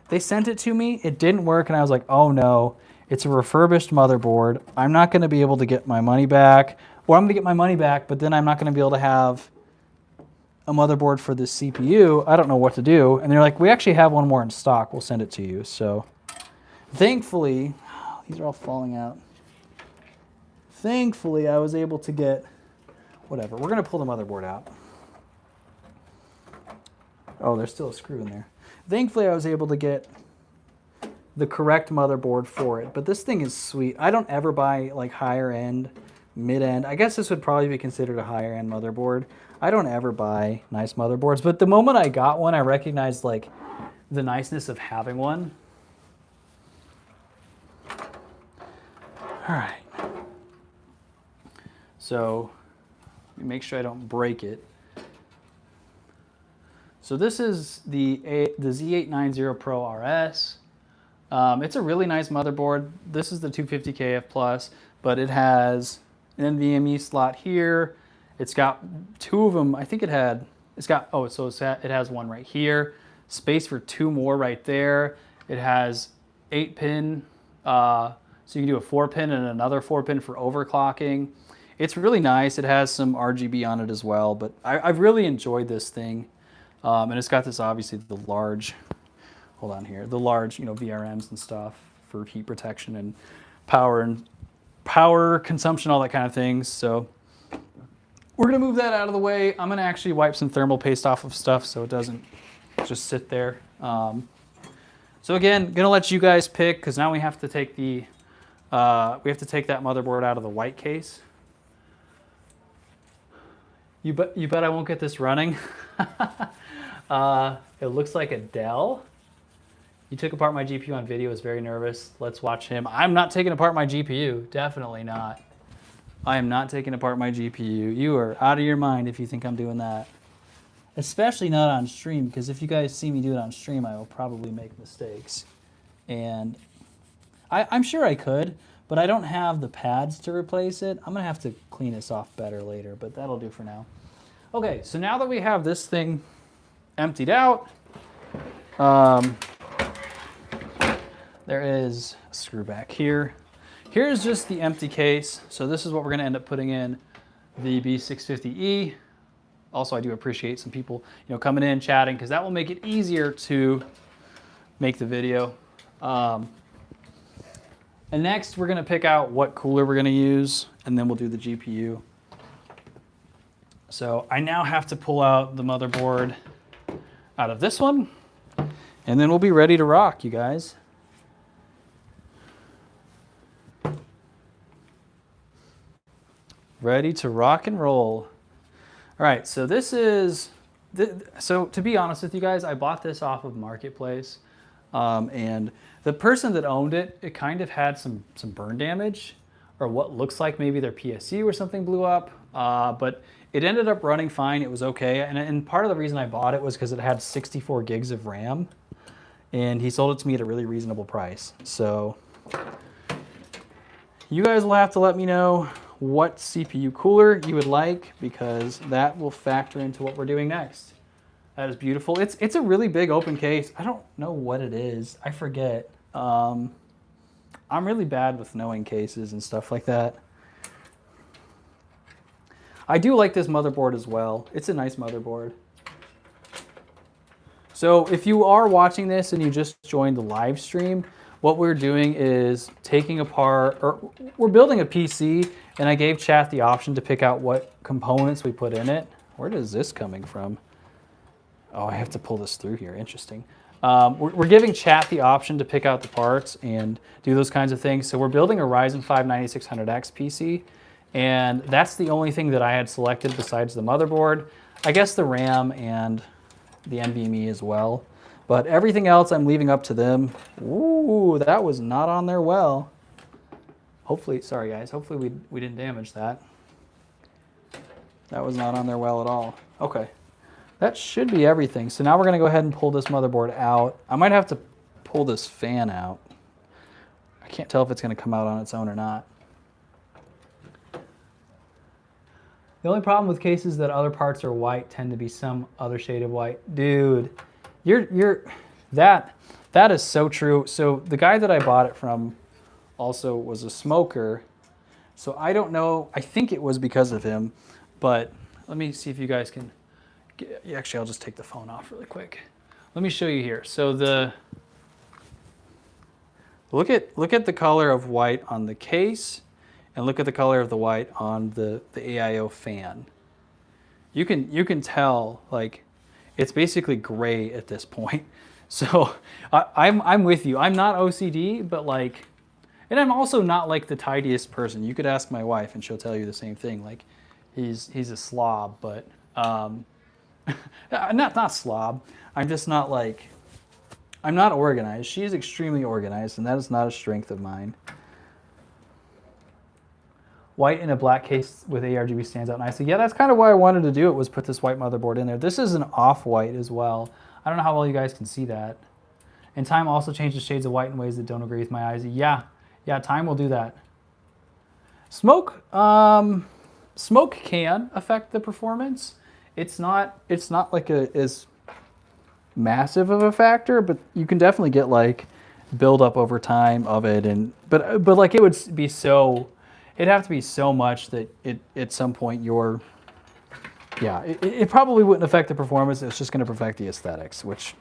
They sent it to me. It didn't work, and I was like, oh no, it's a refurbished motherboard. I'm not going to be able to get my money back, or I'm going to get my money back, but then I'm not going to be able to have a motherboard for this CPU. I don't know what to do. And they're like, we actually have one more in stock. We'll send it to you. So thankfully, these are all falling out. Thankfully, I was able to get, whatever. We're going to pull the motherboard out. Oh, there's still a screw in there. Thankfully, I was able to get the correct motherboard for it. But this thing is sweet. I don't ever buy like higher end, mid end. I guess this would probably be considered a higher end motherboard. I don't ever buy nice motherboards. But the moment I got one, I recognized like the niceness of having one. All right. So make sure I don't break it. So this is the Z890 Pro RS. It's a really nice motherboard. This is the 250KF Plus, but it has an NVMe slot here. It's got 2 of them. I think it had, it has one right here. Space for 2 more right there. It has 8-pin, so you can do a 4-pin and another 4-pin for overclocking. It's really nice. It has some RGB on it as well, but I've really enjoyed this thing. And it's got this, obviously, the large, hold on here, the large, VRMs and stuff for heat protection and power consumption, all that kind of things. So we're gonna move that out of the way. I'm gonna actually wipe some thermal paste off of stuff so it doesn't just sit there. So again, gonna let you guys pick, because now we have to take that motherboard out of the white case. You bet I won't get this running. It looks like a Dell. He took apart my GPU on video, was very nervous. Let's watch him. I'm not taking apart my GPU, definitely not. I am not taking apart my GPU. You are out of your mind if you think I'm doing that. Especially not on stream, because if you guys see me do it on stream, I will probably make mistakes. And I'm sure I could, but I don't have the pads to replace it. I'm gonna have to clean this off better later, but that'll do for now. Okay, so now that we have this thing emptied out, there is a screw back here. Here's just the empty case. So this is what we're gonna end up putting in the B650E. Also, I do appreciate some people, coming in, chatting, because that will make it easier to make the video. And next, we're gonna pick out what cooler we're gonna use, and then we'll do the GPU. So I now have to pull out the motherboard out of this one, and then we'll be ready to rock, you guys. Ready to rock and roll. All right, so this is, so to be honest with you guys, I bought this off of Marketplace, and the person that owned it, it kind of had some burn damage, or what looks like maybe their PSU or something blew up, but it ended up running fine. It was okay, and part of the reason I bought it was because it had 64 gigs of RAM, and he sold it to me at a really reasonable price. So you guys will have to let me know what CPU cooler you would like, because that will factor into what we're doing next. That is beautiful. It's a really big open case. I don't know what it is. I forget. I'm really bad with knowing cases and stuff like that. I do like this motherboard as well. It's a nice motherboard. So if you are watching this and you just joined the live stream, what we're doing is taking apart, or we're building a PC, and I gave chat the option to pick out what components we put in it. Where is this coming from? Oh, I have to pull this through here. Interesting. We're giving chat the option to pick out the parts and do those kinds of things. So we're building a Ryzen 5 9600X PC, and that's the only thing that I had selected besides the motherboard. I guess the RAM and the NVMe as well. But everything else I'm leaving up to them. Ooh, that was not on there well. Hopefully, sorry guys, hopefully we didn't damage that. That was not on there well at all. Okay, that should be everything. So now we're gonna go ahead and pull this motherboard out. I might have to pull this fan out. I can't tell if it's gonna come out on its own or not. The only problem with cases that other parts are white tend to be some other shade of white. Dude, that is so true. So the guy that I bought it from also was a smoker. So I don't know, I think it was because of him, but let me see if you guys can, actually I'll just take the phone off really quick. Let me show you here. So look at the color of white on the case, and look at the color of the white on the AIO fan. You can tell, like, it's basically gray at this point. So I'm with you. I'm not OCD, but like, and I'm also not like the tidiest person. You could ask my wife and she'll tell you the same thing. Like, he's a slob, but not slob. I'm just not like, I'm not organized. She is extremely organized, and that is not a strength of mine. White in a black case with ARGB stands out nicely. Yeah, that's kind of why I wanted to do it, was put this white motherboard in there. This is an off-white as well. I don't know how well you guys can see that. And time also changes shades of white in ways that don't agree with my eyes. Yeah, time will do that. Smoke can affect the performance. It's not like as massive of a factor, but you can definitely get like build up over time of it, and but like it would be so, it'd have to be so much that it at some point it probably wouldn't affect the performance. It's just going to affect the aesthetics, which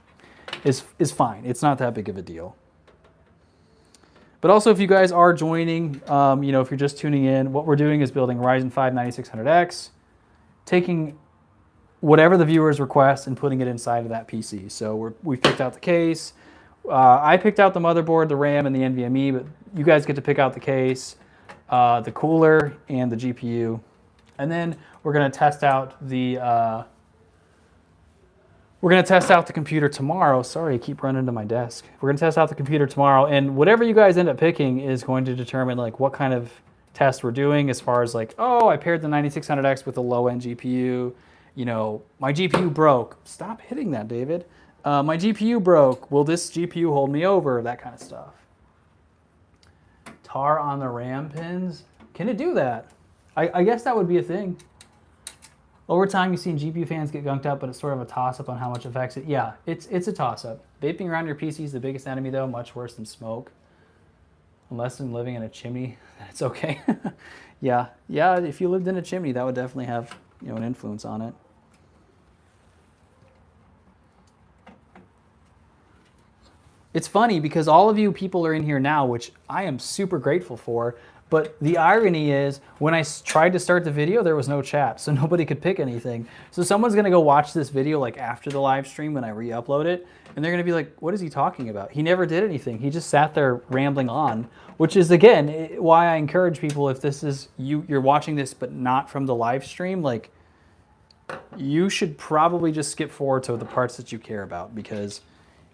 is fine. It's not that big of a deal. But also, if you guys are joining, if you're just tuning in, what we're doing is building a Ryzen 5 9600X, taking whatever the viewers request and putting it inside of that PC. So we picked out the case. I picked out the motherboard, the RAM, and the NVMe, but you guys get to pick out the case, the cooler, and the GPU. And then we're going to test out the computer tomorrow. Sorry, I keep running to my desk. We're going to test out the computer tomorrow, and whatever you guys end up picking is going to determine like what kind of test we're doing, as far as like, oh, I paired the 9600X with a low-end GPU. My GPU broke. Stop hitting that, David. My GPU broke. Will this GPU hold me over? That kind of stuff. Tar on the RAM pins. Can it do that? I guess that would be a thing. Over time, you've seen GPU fans get gunked up, but it's sort of a toss-up on how much affects it. Yeah, it's a toss-up. Vaping around your PC is the biggest enemy, though, much worse than smoke. Unless I'm living in a chimney, it's okay. Yeah, if you lived in a chimney, that would definitely have an influence on it. It's funny because all of you people are in here now, which I am super grateful for, but the irony is when I tried to start the video, there was no chat, so nobody could pick anything. So someone's gonna go watch this video like after the live stream when I re-upload it, and they're gonna be like, what is he talking about? He never did anything. He just sat there rambling on, which is, again, why I encourage people, if this is you're watching this but not from the live stream, like, you should probably just skip forward to the parts that you care about, because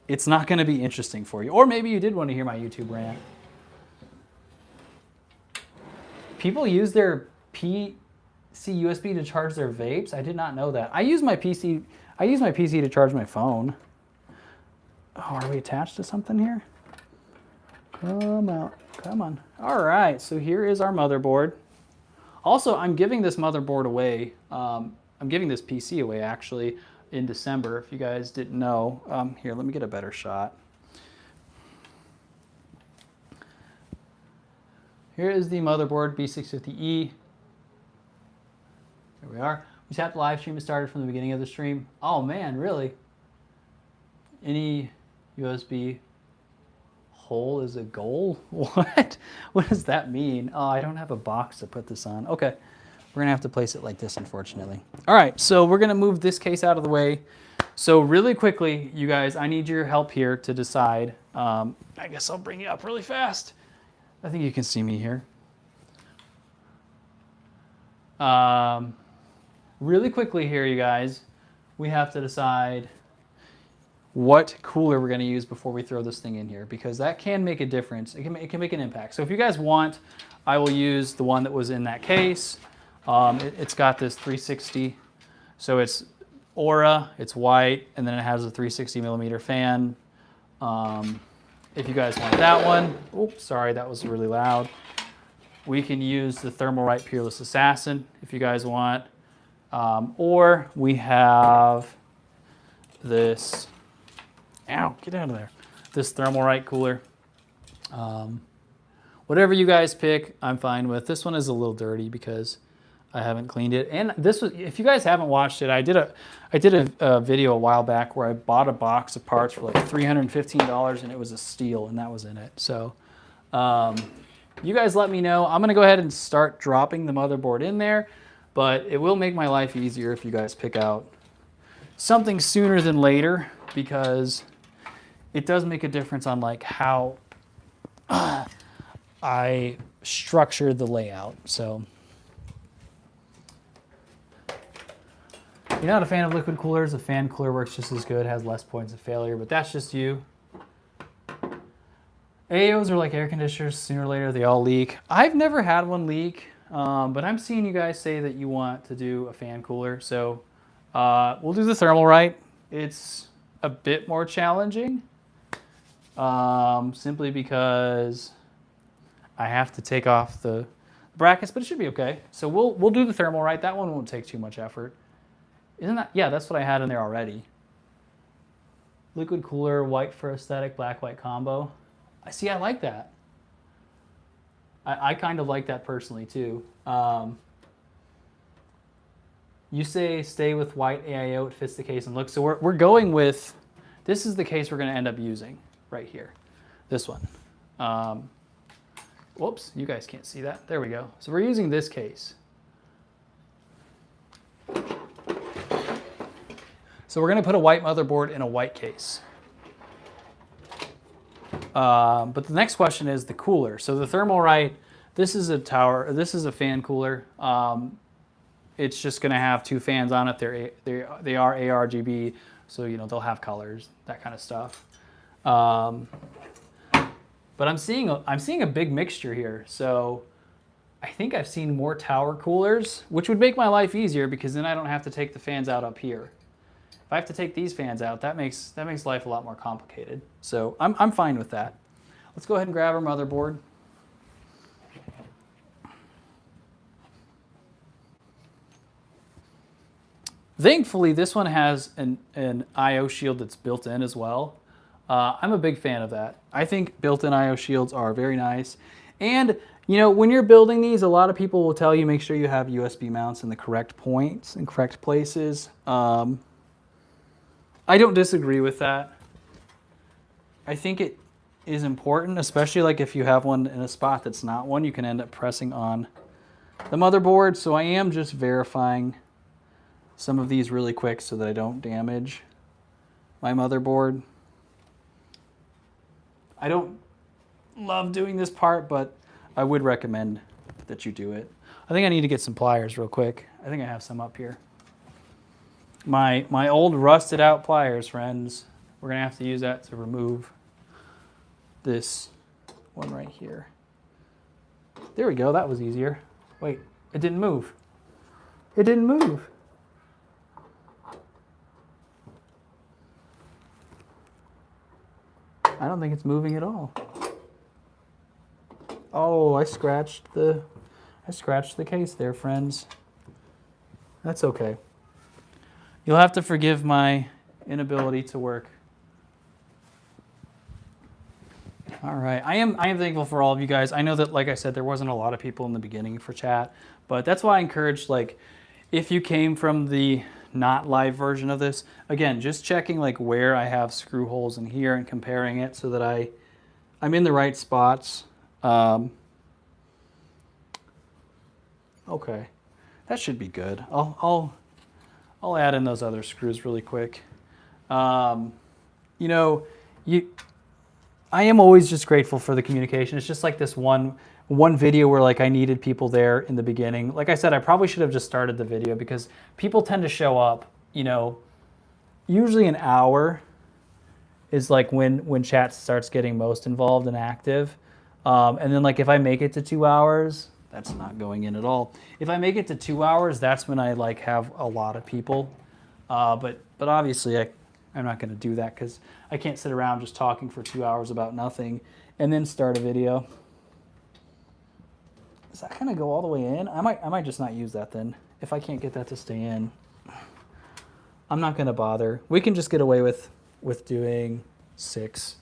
it's not going to be interesting for you. Or maybe you did want to hear my YouTube rant. People use their PC USB to charge their vapes. I did not know that. I use my PC to charge my phone. Oh, are we attached to something here? Come out. Come on. All right, so here is our motherboard. Also, I'm giving this motherboard away. I'm giving this PC away, actually, in December, if you guys didn't know. Here, let me get a better shot. Here is the motherboard, B650E. There we are. We just have the live stream. It started from the beginning of the stream. Oh man, really? Any USB hole is a goal? What? What does that mean? Oh, I don't have a box to put this on. Okay, we're gonna have to place it like this, unfortunately. All right, so we're gonna move this case out of the way. So really quickly, you guys, I need your help here to decide. I guess I'll bring you up really fast. I think you can see me here. Really quickly here, you guys, we have to decide what cooler we're going to use before we throw this thing in here, because that can make a difference. It can make an impact. So if you guys want, I will use the one that was in that case. It's got this 360, so it's Aura, it's white, and then it has a 360 millimeter fan. If you guys want that one, oops, sorry, that was really loud. We can use the Thermalright Peerless Assassin if you guys want. Or we have this, ow, get out of there, this Thermalright cooler. Whatever you guys pick, I'm fine with. This one is a little dirty because I haven't cleaned it. And this was, if you guys haven't watched it, I did a video a while back where I bought a box of parts for like $315 and it was a steal and that was in it. So you guys let me know. I'm gonna go ahead and start dropping the motherboard in there, but it will make my life easier if you guys pick out something sooner than later, because it does make a difference on like how I structure the layout. So you're not a fan of liquid coolers, a fan cooler works just as good, has less points of failure, but that's just you. AOs are like air conditioners, sooner or later they all leak. I've never had one leak, but I'm seeing you guys say that you want to do a fan cooler, so we'll do the Thermalright. It's a bit more challenging, simply because I have to take off the brackets, but it should be okay. So we'll do the Thermalright. That one won't take too much effort. Isn't that, yeah, that's what I had in there already. Liquid cooler, white for aesthetic, black-white combo. I see, I like that. I kind of like that personally too. You say stay with white AIO, it fits the case and look. So we're going with, this is the case we're gonna end up using right here. This one. Whoops, you guys can't see that. There we go. So we're using this case. So we're gonna put a white motherboard in a white case. But the next question is the cooler. So the Thermalright, this is a tower, this is a fan cooler. It's just gonna have two fans on it. They are ARGB, so you know they'll have colors, that kind of stuff. But I'm seeing a big mixture here. So I think I've seen more tower coolers, which would make my life easier because then I don't have to take the fans out up here. If I have to take these fans out, that makes life a lot more complicated. So I'm fine with that. Let's go ahead and grab our motherboard. Thankfully, this one has an I/O shield that's built in as well. I'm a big fan of that. I think built-in I/O shields are very nice. And you know, when you're building these, a lot of people will tell you make sure you have USB mounts in the correct points and correct places. I don't disagree with that. I think it is important, especially like if you have one in a spot that's not one, you can end up pressing on the motherboard. So I am just verifying some of these really quick so that I don't damage my motherboard. I don't love doing this part, but I would recommend that you do it. I think I need to get some pliers real quick. I think I have some up here. My old rusted out pliers, friends. We're gonna have to use that to remove this one right here. There we go, that was easier. Wait, it didn't move. It didn't move. I don't think it's moving at all. Oh, I scratched the case there, friends. That's okay. You'll have to forgive my inability to work. All right, I am thankful for all of you guys. I know that, like I said, there wasn't a lot of people in the beginning for chat, but that's why I encouraged, like, if you came from the not live version of this, again, just checking like where I have screw holes in here and comparing it so that I I'm in the right spots. Okay, that should be good. I'll add in those other screws really quick. You know, I am always just grateful for the communication. It's just like this one video where like I needed people there in the beginning. Like I said, I probably should have just started the video because people tend to show up, you know, usually an hour is like when chat starts getting most involved and active. And then like if I make it to 2 hours, that's not going in at all. If I make it to 2 hours, that's when I like have a lot of people. But obviously I'm not going to do that because I can't sit around just talking for 2 hours about nothing and then start a video. Is that going to go all the way in? I might just not use that then. If I can't get that to stay in, I'm not going to bother. We can just get away with doing 6.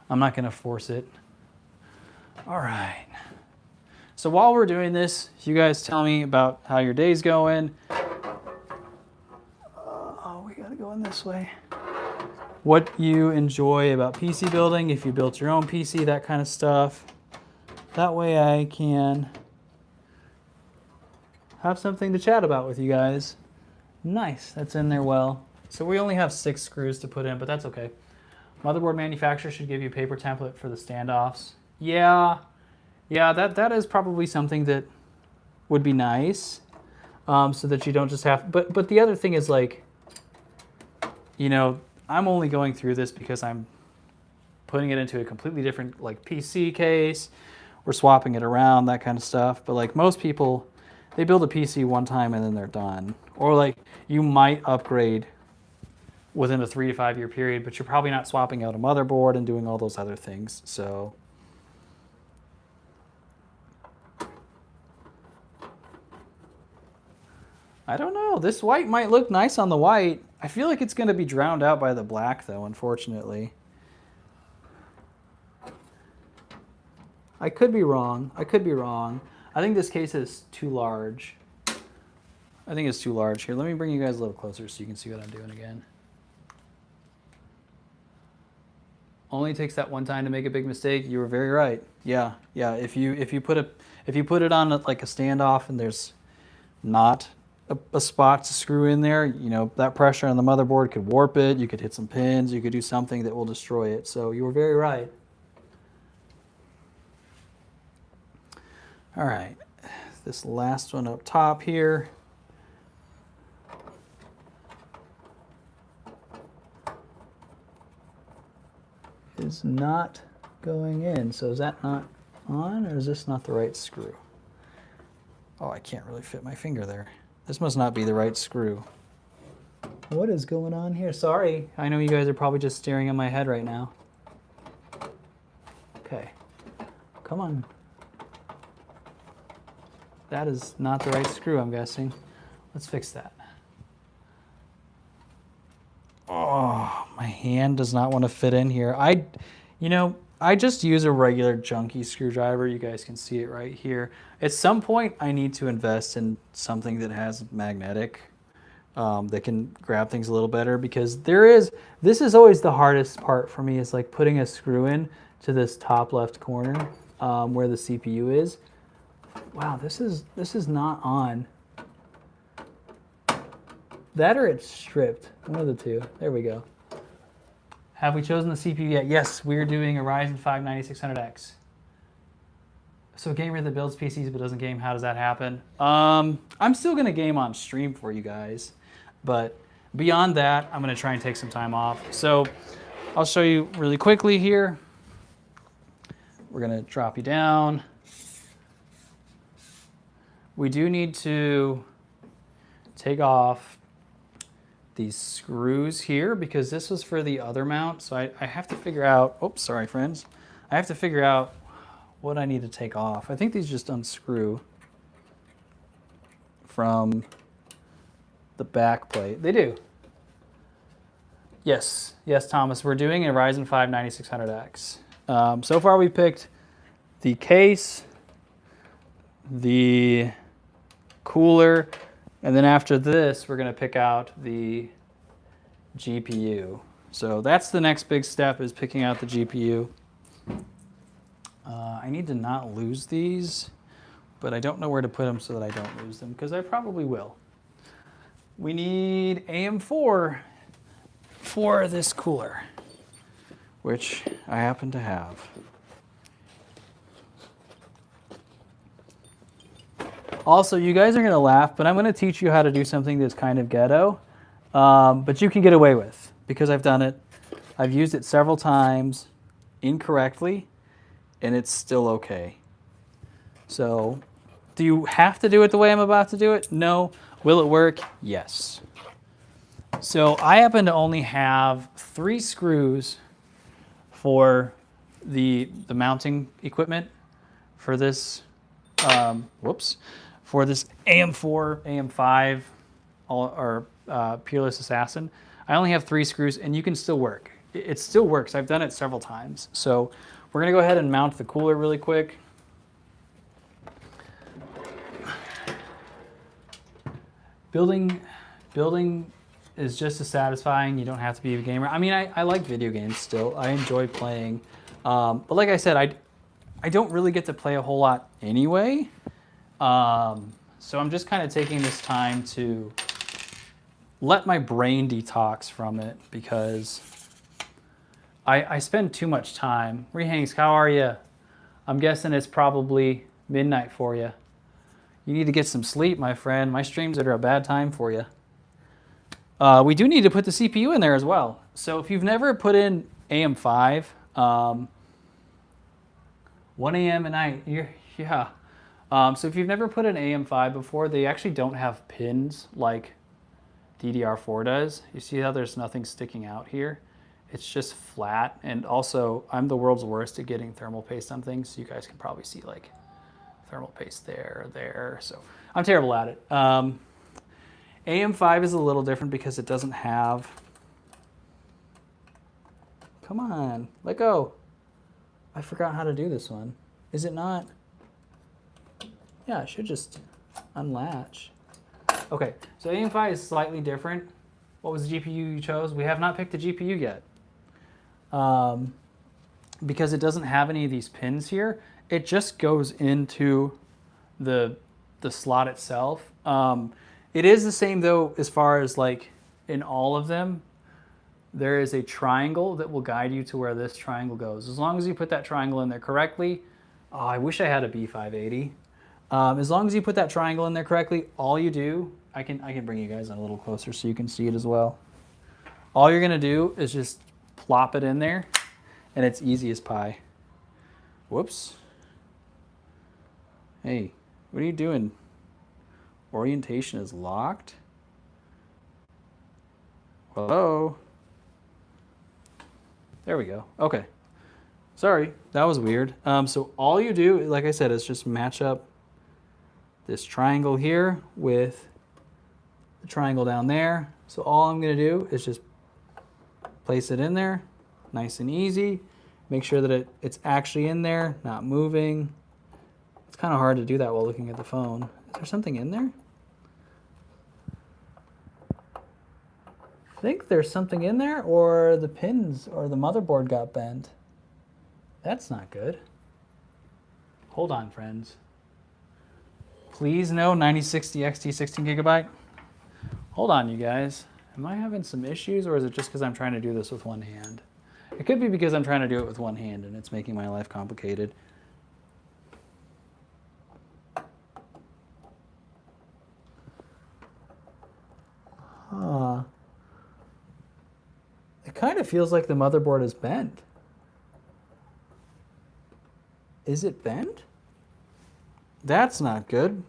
I'm not going to force it. All right. So while we're doing this, you guys tell me about how your day's going. Oh, we got to go in this way. What you enjoy about PC building, if you built your own PC, that kind of stuff. That way I can have something to chat about with you guys. Nice, that's in there well. So we only have 6 screws to put in, but that's okay. Motherboard manufacturer should give you a paper template for the standoffs. Yeah, that is probably something that would be nice, so that you don't just have. But the other thing is like, you know, I'm only going through this because I'm putting it into a completely different like PC case. We're swapping it around, that kind of stuff. But like most people, they build a PC one time and then they're done. Or like you might upgrade within a 3 to 5 year period, but you're probably not swapping out a motherboard and doing all those other things. So I don't know. This white might look nice on the white. I feel like it's going to be drowned out by the black though, unfortunately. I could be wrong. I think this case is too large. I think it's too large. Here, let me bring you guys a little closer so you can see what I'm doing again. Only takes that one time to make a big mistake. You were very right. Yeah. If you put it on like a standoff and there's not a spot to screw in there, you know, that pressure on the motherboard could warp it. You could hit some pins. You could do something that will destroy it. So you were very right. All right, this last one up top here. Is not going in. So is that not on, or is this not the right screw? Oh, I can't really fit my finger there. This must not be the right screw. What is going on here? Sorry, I know you guys are probably just staring at my head right now. Okay, come on. That is not the right screw, I'm guessing. Let's fix that. Oh, my hand does not want to fit in here. I just use a regular junky screwdriver. You guys can see it right here. At some point, I need to invest in something that has magnetic, that can grab things a little better, because this is always the hardest part for me, is like putting a screw in to this top left corner where the CPU is. Wow, this is not on. That or it's stripped. One of the two. There we go. Have we chosen the CPU yet? Yes, we're doing a Ryzen 5 9600X. So a gamer that builds PCs but doesn't game, how does that happen? I'm still going to game on stream for you guys. But beyond that, I'm going to try and take some time off. So I'll show you really quickly here. We're going to drop you down. We do need to take off these screws here because this was for the other mount. So I have to figure out, oops, sorry friends. I have to figure out what I need to take off. I think these just unscrew from the back plate. They do. Yes, Thomas, we're doing a Ryzen 5 9600X. So far we picked the case, the cooler, and then after this we're going to pick out the GPU. So that's the next big step, is picking out the GPU. I need to not lose these, but I don't know where to put them so that I don't lose them, because I probably will. We need AM4 for this cooler, which I happen to have. Also, you guys are going to laugh, but I'm going to teach you how to do something that's kind of ghetto, but you can get away with, because I've done it. I've used it several times incorrectly, and it's still okay. So, do you have to do it the way I'm about to do it? No. Will it work? Yes. So I happen to only have 3 screws for the mounting equipment for this, for this AM4, AM5, or Peerless Assassin. I only have 3 screws, and you can still work. It still works. I've done it several times. So we're going to go ahead and mount the cooler really quick. Building is just as satisfying. You don't have to be a gamer. I mean, I like video games still. I enjoy playing. But like I said, I don't really get to play a whole lot anyway. So I'm just kind of taking this time to let my brain detox from it, because I spend too much time. Rehangs, how are you? I'm guessing it's probably midnight for you. You need to get some sleep, my friend. My streams are a bad time for you. We do need to put the CPU in there as well. So if you've never put in AM5, 1 a.m. at night, yeah. So if you've never put in AM5 before, they actually don't have pins like DDR4 does. You see how there's nothing sticking out here? It's just flat. And also, I'm the world's worst at getting thermal paste on things. So you guys can probably see like thermal paste there. So I'm terrible at it. AM5 is a little different because it doesn't have... Come on, let go. I forgot how to do this one. Is it not? Yeah, I should just unlatch. Okay, so AM5 is slightly different. What was the GPU you chose? We have not picked the GPU yet. Because it doesn't have any of these pins here, it just goes into the slot itself. It is the same though, as far as like in all of them, there is a triangle that will guide you to where this triangle goes. As long as you put that triangle in there correctly. Oh, I wish I had a B580. As long as you put that triangle in there correctly, all you do, I can bring you guys in a little closer so you can see it as well. All you're gonna do is just plop it in there, and it's easy as pie. Whoops. Hey, what are you doing? Orientation is locked. Hello? There we go. Okay. Sorry, that was weird. So all you do, like I said, is just match up this triangle here with the triangle down there. So all I'm going to do is just place it in there, nice and easy. Make sure that it's actually in there, not moving. It's kind of hard to do that while looking at the phone. Is there something in there? I think there's something in there, or the pins or the motherboard got bent. That's not good. Hold on, friends. Please no 9060 XT 16 gigabyte. Hold on, you guys. Am I having some issues, or is it just because I'm trying to do this with one hand? It could be because I'm trying to do it with one hand and it's making my life complicated. Huh. It kind of feels like the motherboard is bent. Is it bent? That's not good,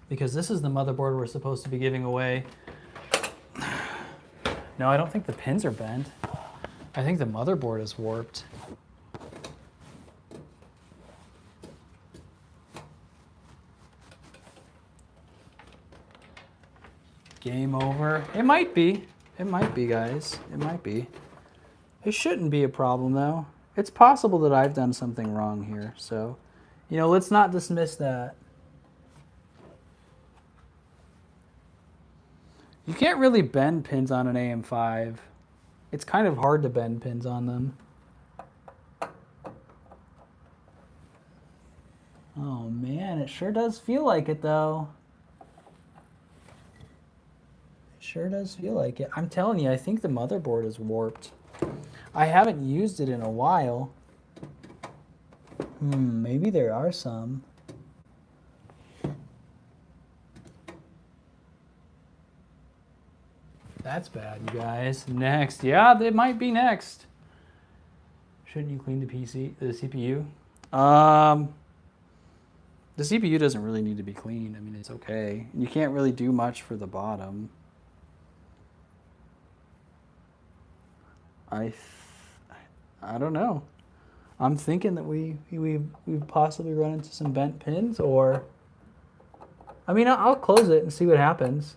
because this is the motherboard we're supposed to be giving away. No, I don't think the pins are bent. I think the motherboard is warped. Game over. It might be. It might be, guys. It might be. It shouldn't be a problem, though. It's possible that I've done something wrong here, so, you know, let's not dismiss that. You can't really bend pins on an AM5. it's kind of hard to bend pins on them. Oh man, it sure does feel like it though. It sure does feel like it. I'm telling you, I think the motherboard is warped. I haven't used it in a while. Maybe there are some. That's bad, you guys. Next. Yeah, it might be next. Shouldn't you clean the CPU? The CPU doesn't really need to be cleaned. I mean, it's okay. You can't really do much for the bottom. I don't know. I'm thinking that we've possibly run into some bent pins, or I mean, I'll close it and see what happens.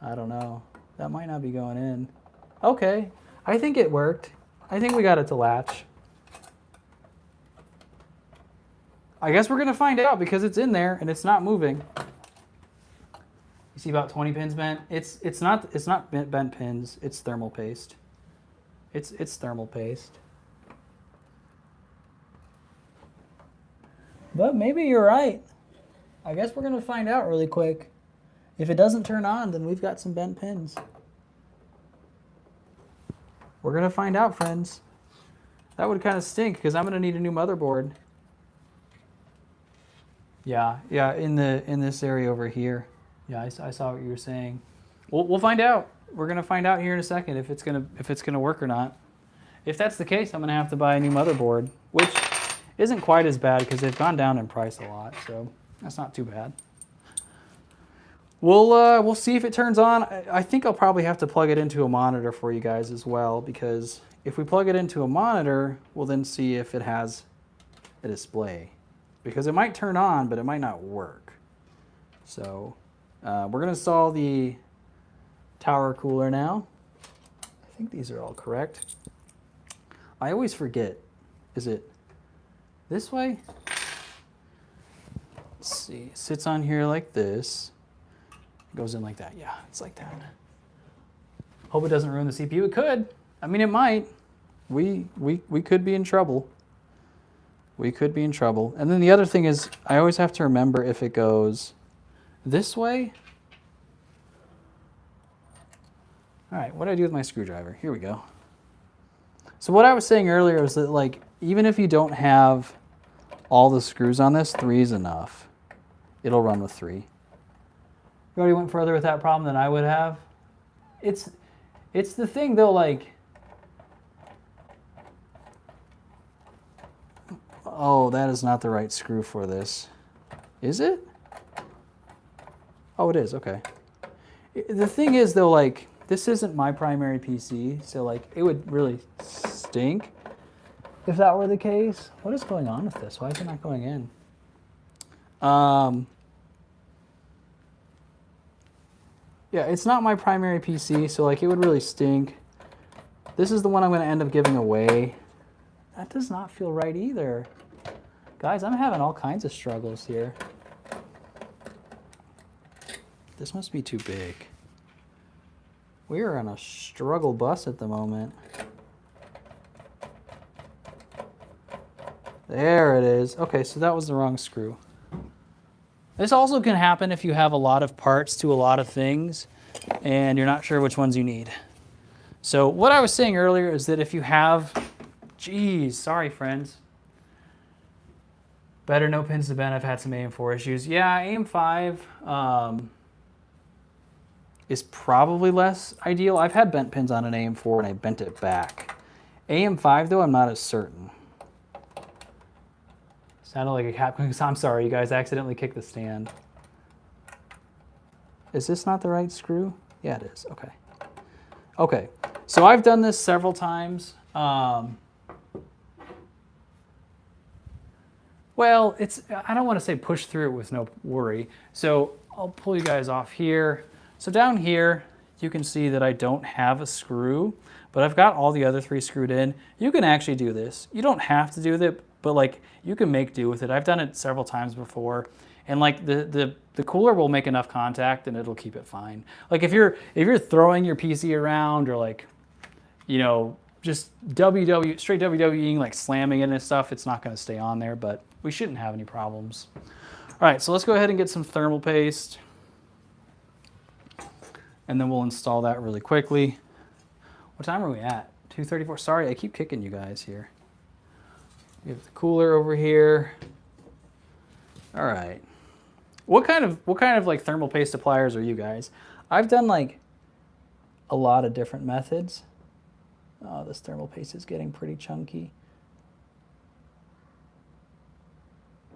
I don't know. That might not be going in. Okay, I think it worked. I think we got it to latch. I guess we're gonna find out because it's in there and it's not moving. You see about 20 pins bent? It's not bent pins. It's thermal paste. It's thermal paste. But maybe you're right. I guess we're gonna find out really quick. If it doesn't turn on, then we've got some bent pins. We're gonna find out, friends. That would kind of stink because I'm gonna need a new motherboard. Yeah, in this area over here. Yeah, I saw what you were saying. We'll find out. We're gonna find out here in a second if it's gonna work or not. If that's the case, I'm gonna have to buy a new motherboard, which isn't quite as bad because they've gone down in price a lot, so that's not too bad. We'll see if it turns on. I think I'll probably have to plug it into a monitor for you guys as well, because if we plug it into a monitor, we'll then see if it has a display, because it might turn on, but it might not work. So we're gonna install the tower cooler now. I think these are all correct. I always forget. Is it this way? Let's see. It sits on here like this. Goes in like that. Yeah, it's like that. Hope it doesn't ruin the CPU. It could. I mean, it might. We could be in trouble. We could be in trouble. And then the other thing is, I always have to remember if it goes this way. All right, what do I do with my screwdriver? Here we go. So what I was saying earlier was that, like, even if you don't have all the screws on this, 3 is enough. It'll run with 3. You already went further with that problem than I would have. It's the thing though, like, oh, that is not the right screw for this. Is it? Oh, it is, okay. The thing is though, like, this isn't my primary PC, so like, it would really stink if that were the case. What is going on with this? Why is it not going in? Yeah, it's not my primary PC, so like it would really stink. This is the one I'm going to end up giving away. That does not feel right either. Guys, I'm having all kinds of struggles here. This must be too big. We are on a struggle bus at the moment. There it is. Okay, so that was the wrong screw. This also can happen if you have a lot of parts to a lot of things and you're not sure which ones you need. So what I was saying earlier is that if you have, geez, sorry friends. Better no pins to bend. I've had some AM4 issues. Yeah, AM5 is probably less ideal. I've had bent pins on an AM4 and I bent it back. AM5 though, I'm not as certain. Sounded like a Capcom. I'm sorry, you guys. I accidentally kicked the stand. Is this not the right screw? Yeah, it is. Okay. Okay. So I've done this several times. Well, I don't want to say push through it with no worry. So I'll pull you guys off here. So down here, you can see that I don't have a screw, but I've got all the other 3 screwed in. You can actually do this. You don't have to do that, but like you can make do with it. I've done it several times before. And like the cooler will make enough contact and it'll keep it fine. Like if you're throwing your PC around or like, you know, just straight WWEing, like slamming it and stuff, it's not going to stay on there, but we shouldn't have any problems. All right, so let's go ahead and get some thermal paste. And then we'll install that really quickly. What time are we at? 2:34. Sorry, I keep kicking you guys here. We have the cooler over here. All right. What kind of like thermal paste appliers are you guys? I've done like a lot of different methods. Oh, this thermal paste is getting pretty chunky.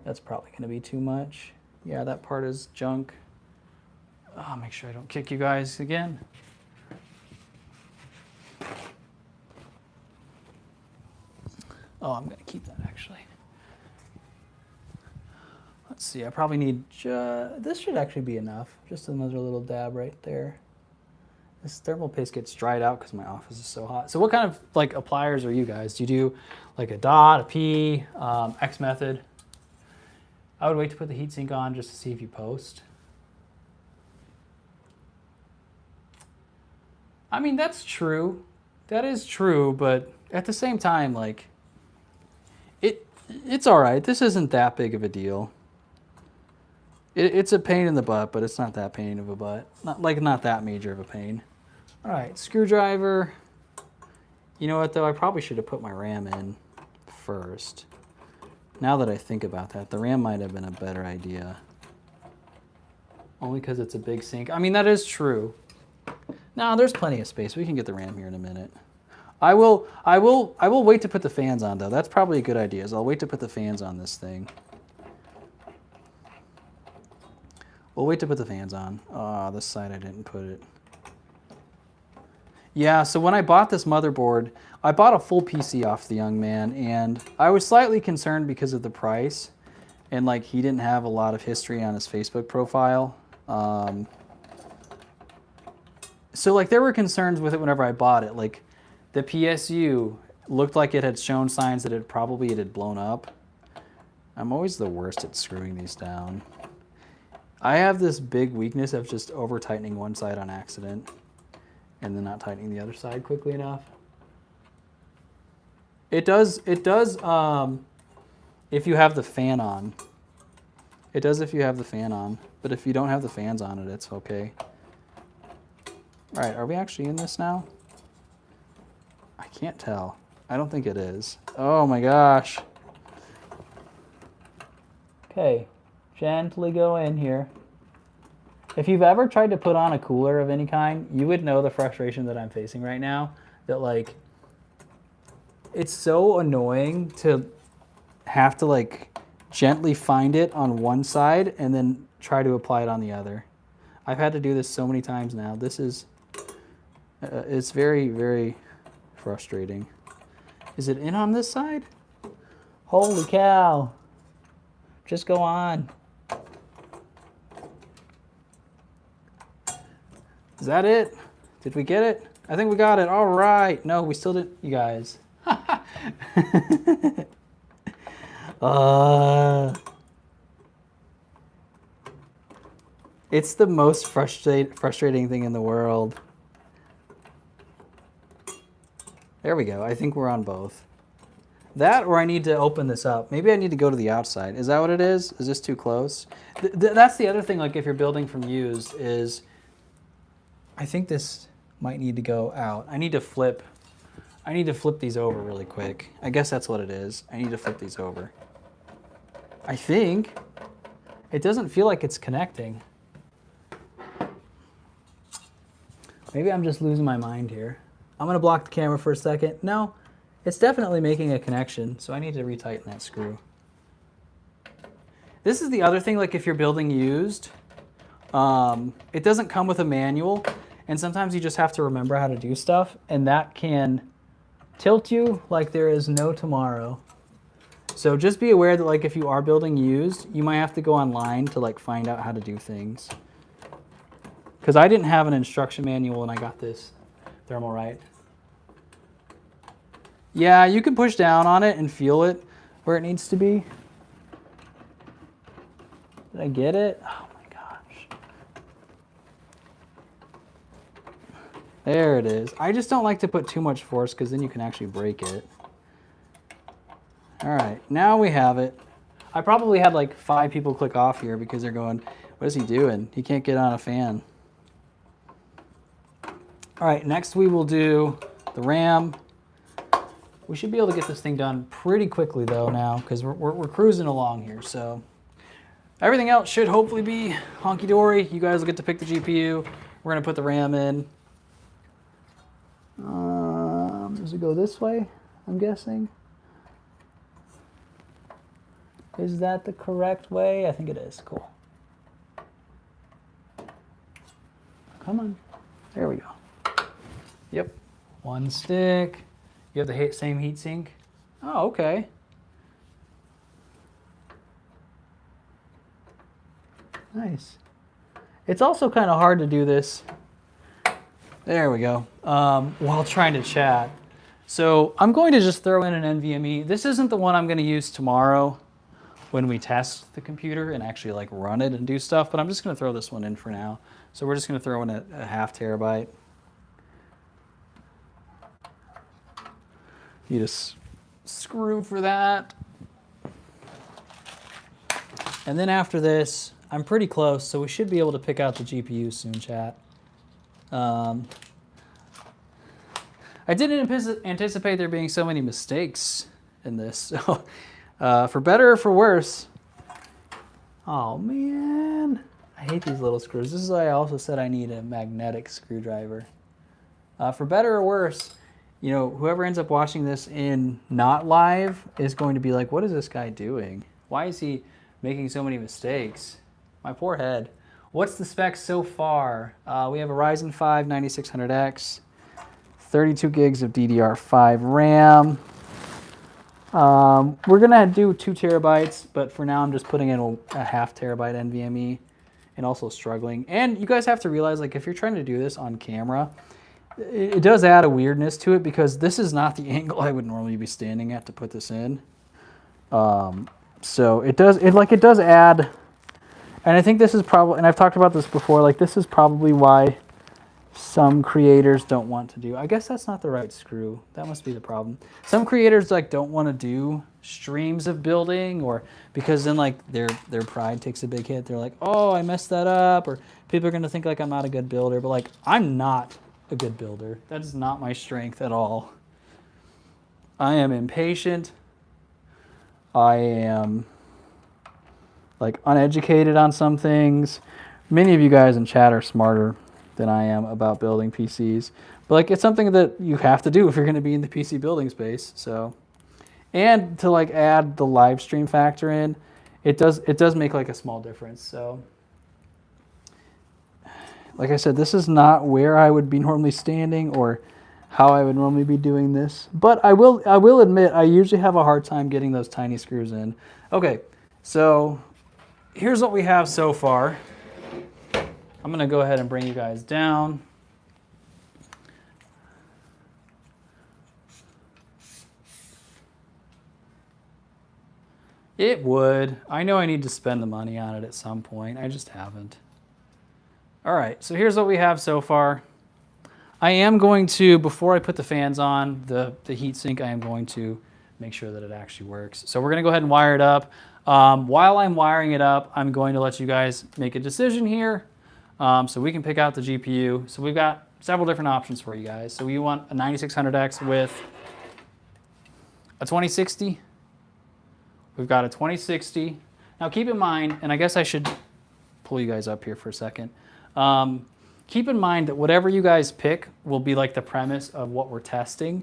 That's probably going to be too much. Yeah, that part is junk. Oh, make sure I don't kick you guys again. Oh, I'm going to keep that actually. Let's see, I probably need, this should actually be enough. Just another little dab right there. This thermal paste gets dried out because my office is so hot. So what kind of like appliers are you guys? Do you do like a dot, a P, X method? I would wait to put the heatsink on just to see if you post. I mean, that's true. That is true, but at the same time, like, it's all right. This isn't that big of a deal. It's a pain in the butt, but it's not that pain of a butt. Not that major of a pain. All right, screwdriver. You know what, though? I probably should have put my RAM in first. Now that I think about that, the RAM might have been a better idea. Only because it's a big sink. I mean, that is true. No, there's plenty of space. We can get the RAM here in a minute. I will wait to put the fans on, though. That's probably a good idea. I'll wait to put the fans on this thing. We'll wait to put the fans on. Oh, this side I didn't put it. Yeah, so when I bought this motherboard, I bought a full PC off the young man, and I was slightly concerned because of the price, and like he didn't have a lot of history on his Facebook profile. So like there were concerns with it whenever I bought it. Like the PSU looked like it had shown signs that it had blown up. I'm always the worst at screwing these down. I have this big weakness of just over tightening one side on accident and then not tightening the other side quickly enough. It does if you have the fan on. It does if you have the fan on, but if you don't have the fans on it, it's okay. All right, are we actually in this now? I can't tell. I don't think it is. Oh my gosh. Okay. Gently go in here. If you've ever tried to put on a cooler of any kind, you would know the frustration that I'm facing right now. That like, it's so annoying to have to like gently find it on one side and then try to apply it on the other. I've had to do this so many times now. This is, it's very, very frustrating. Is it in on this side? Holy cow. Just go on. Is that it? Did we get it? I think we got it. All right. No, we still didn't. You guys. It's the most frustrating thing in the world. There we go. I think we're on both. That, or I need to open this up. Maybe I need to go to the outside. Is that what it is? Is this too close? That's the other thing, like if you're building from used, is I think this might need to go out. I need to flip these over really quick. I guess that's what it is. I need to flip these over. I think. It doesn't feel like it's connecting. Maybe I'm just losing my mind here. I'm gonna block the camera for a second. No, it's definitely making a connection, so I need to retighten that screw. This is the other thing, like if you're building used, it doesn't come with a manual, and sometimes you just have to remember how to do stuff, and that can tilt you like there is no tomorrow. So just be aware that like if you are building used, you might have to go online to like find out how to do things. Because I didn't have an instruction manual when I got this thermal right. Yeah, you can push down on it and feel it where it needs to be. Did I get it? Oh my gosh. There it is. I just don't like to put too much force because then you can actually break it. All right, now we have it. I probably had like 5 people click off here because they're going, what is he doing? He can't get on a fan. All right, next we will do the RAM. We should be able to get this thing done pretty quickly though now because we're cruising along here. So everything else should hopefully be honky-dory. You guys will get to pick the GPU. We're gonna put the RAM in. Does it go this way, I'm guessing? Is that the correct way? I think it is. Cool. Come on. There we go. Yep. 1 stick. You have the same heatsink? Oh, okay. Nice. It's also kind of hard to do this. There we go. While trying to chat. So I'm going to just throw in an NVMe. This isn't the one I'm going to use tomorrow when we test the computer and actually like run it and do stuff, but I'm just going to throw this one in for now. So we're just going to throw in a 0.5 terabyte. Need a screw for that. And then after this, I'm pretty close, so we should be able to pick out the GPU soon, chat. I didn't anticipate there being so many mistakes in this, so for better or for worse. Oh man, I hate these little screws. This is why I also said I need a magnetic screwdriver. For better or worse, you know, whoever ends up watching this in not live is going to be like, what is this guy doing? Why is he making so many mistakes? My poor head. What's the specs so far? We have a Ryzen 5 9600X, 32 gigs of DDR5 RAM. We're gonna do 2 terabytes, but for now I'm just putting in a 0.5 terabyte NVMe and also struggling. And you guys have to realize, like, if you're trying to do this on camera, it does add a weirdness to it because this is not the angle I would normally be standing at to put this in. So it does add, and I think this is probably, and I've talked about this before, like this is probably why some creators don't want to do, I guess that's not the right screw. That must be the problem. Some creators like don't want to do streams of building, or because then like their pride takes a big hit. They're like, oh, I messed that up, or people are going to think like I'm not a good builder, but like I'm not a good builder. That is not my strength at all. I am impatient. I am like uneducated on some things. Many of you guys in chat are smarter than I am about building PCs, but like it's something that you have to do if you're going to be in the PC building space. So, and to like add the live stream factor in, it does make like a small difference. So, like I said, this is not where I would be normally standing or how I would normally be doing this, but I will admit I usually have a hard time getting those tiny screws in. Okay, so here's what we have so far. I'm going to go ahead and bring you guys down. It would. I know I need to spend the money on it at some point. I just haven't. All right, so here's what we have so far. I am going to, before I put the fans on, the heatsink, I am going to make sure that it actually works. So we're going to go ahead and wire it up. While I'm wiring it up, I'm going to let you guys make a decision here. So we can pick out the GPU. So we've got several different options for you guys. So we want a 9600X with a 2060. We've got a 2060. Now keep in mind, and I guess I should pull you guys up here for a second. Keep in mind that whatever you guys pick will be like the premise of what we're testing.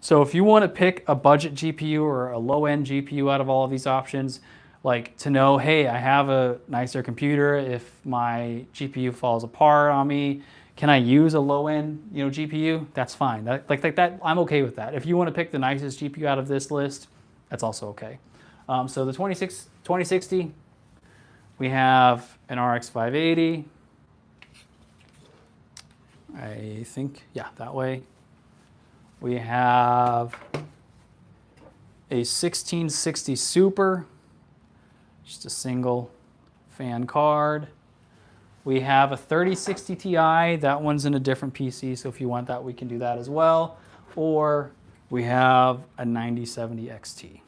So if you want to pick a budget GPU or a low-end GPU out of all of these options, like to know, hey, I have a nicer computer. If my GPU falls apart on me, can I use a low-end, GPU? That's fine. That I'm okay with that. If you want to pick the nicest GPU out of this list, that's also okay. So the 2060, we have an RX 580. I think, yeah, that way. We have a 1660 Super, just a single fan card. We have a 3060 Ti. That one's in a different PC, so if you want that, we can do that as well. Or we have a 9070 XT.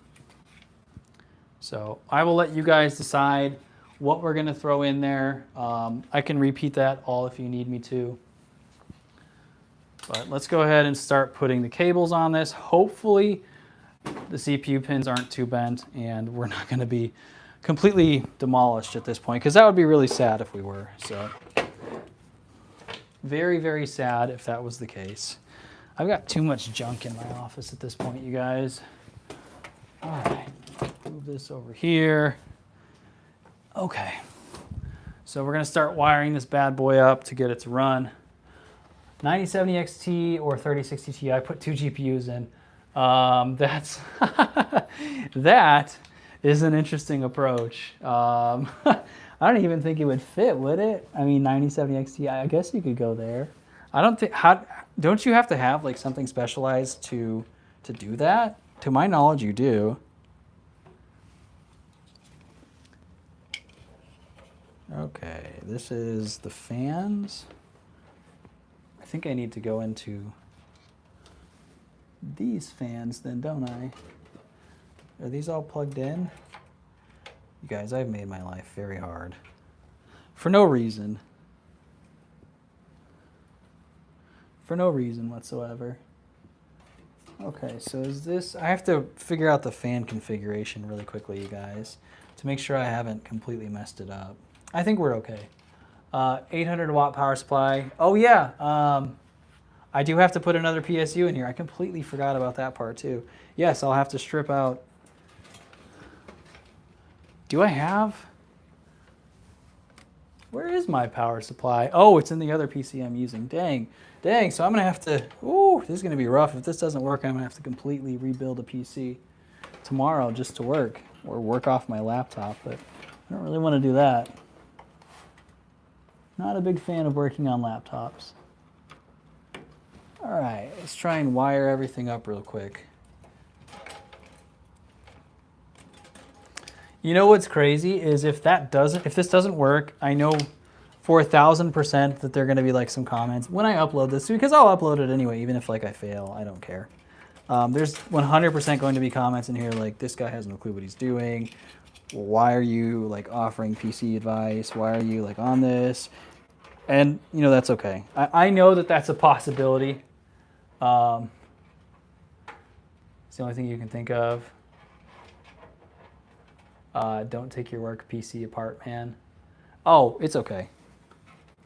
So I will let you guys decide what we're gonna throw in there. I can repeat that all if you need me to. But let's go ahead and start putting the cables on this. Hopefully the CPU pins aren't too bent and we're not gonna be completely demolished at this point, because that would be really sad if we were. So very, very sad if that was the case. I've got too much junk in my office at this point, you guys. All right, move this over here. Okay, so we're gonna start wiring this bad boy up to get it to run. 9070 XT or 3060 Ti, I put 2 GPUs in. That is an interesting approach. I don't even think it would fit, would it? I mean, 9070 XT, I guess you could go there. I don't think, don't you have to have like something specialized to do that? To my knowledge, you do. Okay, this is the fans. I think I need to go into these fans then, don't I? Are these all plugged in? You guys, I've made my life very hard. For no reason. For no reason whatsoever. Okay, so is this, I have to figure out the fan configuration really quickly, you guys, to make sure I haven't completely messed it up. I think we're okay. 800 watt power supply. Oh yeah, I do have to put another PSU in here. I completely forgot about that part too. Yes, I'll have to strip out. Do I have? Where is my power supply? Oh, it's in the other PC I'm using. Dang, so I'm gonna have to, ooh, this is gonna be rough. If this doesn't work, I'm gonna have to completely rebuild a PC tomorrow just to work, or work off my laptop, but I don't really wanna do that. Not a big fan of working on laptops. All right, let's try and wire everything up real quick. You know what's crazy is if this doesn't work, I know for 1000% that there are gonna be like some comments when I upload this, because I'll upload it anyway, even if like I fail, I don't care. There's 100% going to be comments in here like, this guy has no clue what he's doing. Why are you like offering PC advice? Why are you like on this? And you know, that's okay. I know that that's a possibility. It's the only thing you can think of. Don't take your work PC apart, man. Oh, it's okay.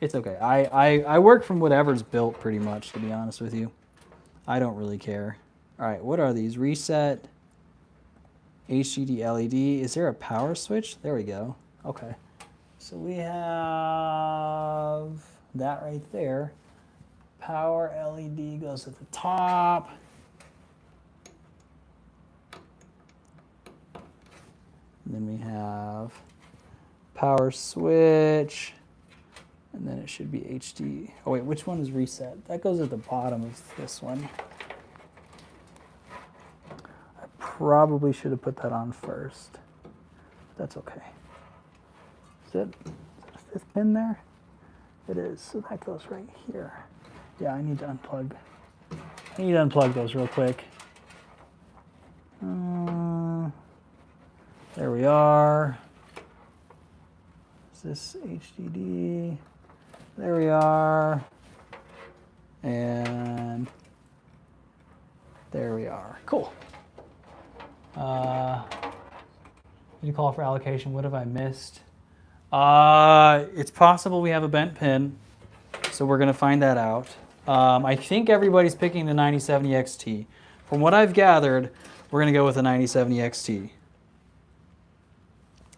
It's okay. I work from whatever's built pretty much, to be honest with you. I don't really care. All right, what are these? Reset, HDD LED. Is there a power switch? There we go. Okay. So we have that right there. Power LED goes at the top. And then we have power switch. And then it should be HD. Oh wait, which one is reset? That goes at the bottom of this one. I probably should have put that on first. That's okay. Is it a fifth pin there? It is, so that goes right here. Yeah, I need to unplug. I need to unplug those real quick. There we are. Is this HDD? There we are. And there we are. Cool. Did you call for allocation? What have I missed? It's possible we have a bent pin, so we're gonna find that out. I think everybody's picking the 9070 XT. From what I've gathered, we're gonna go with the 9070 XT,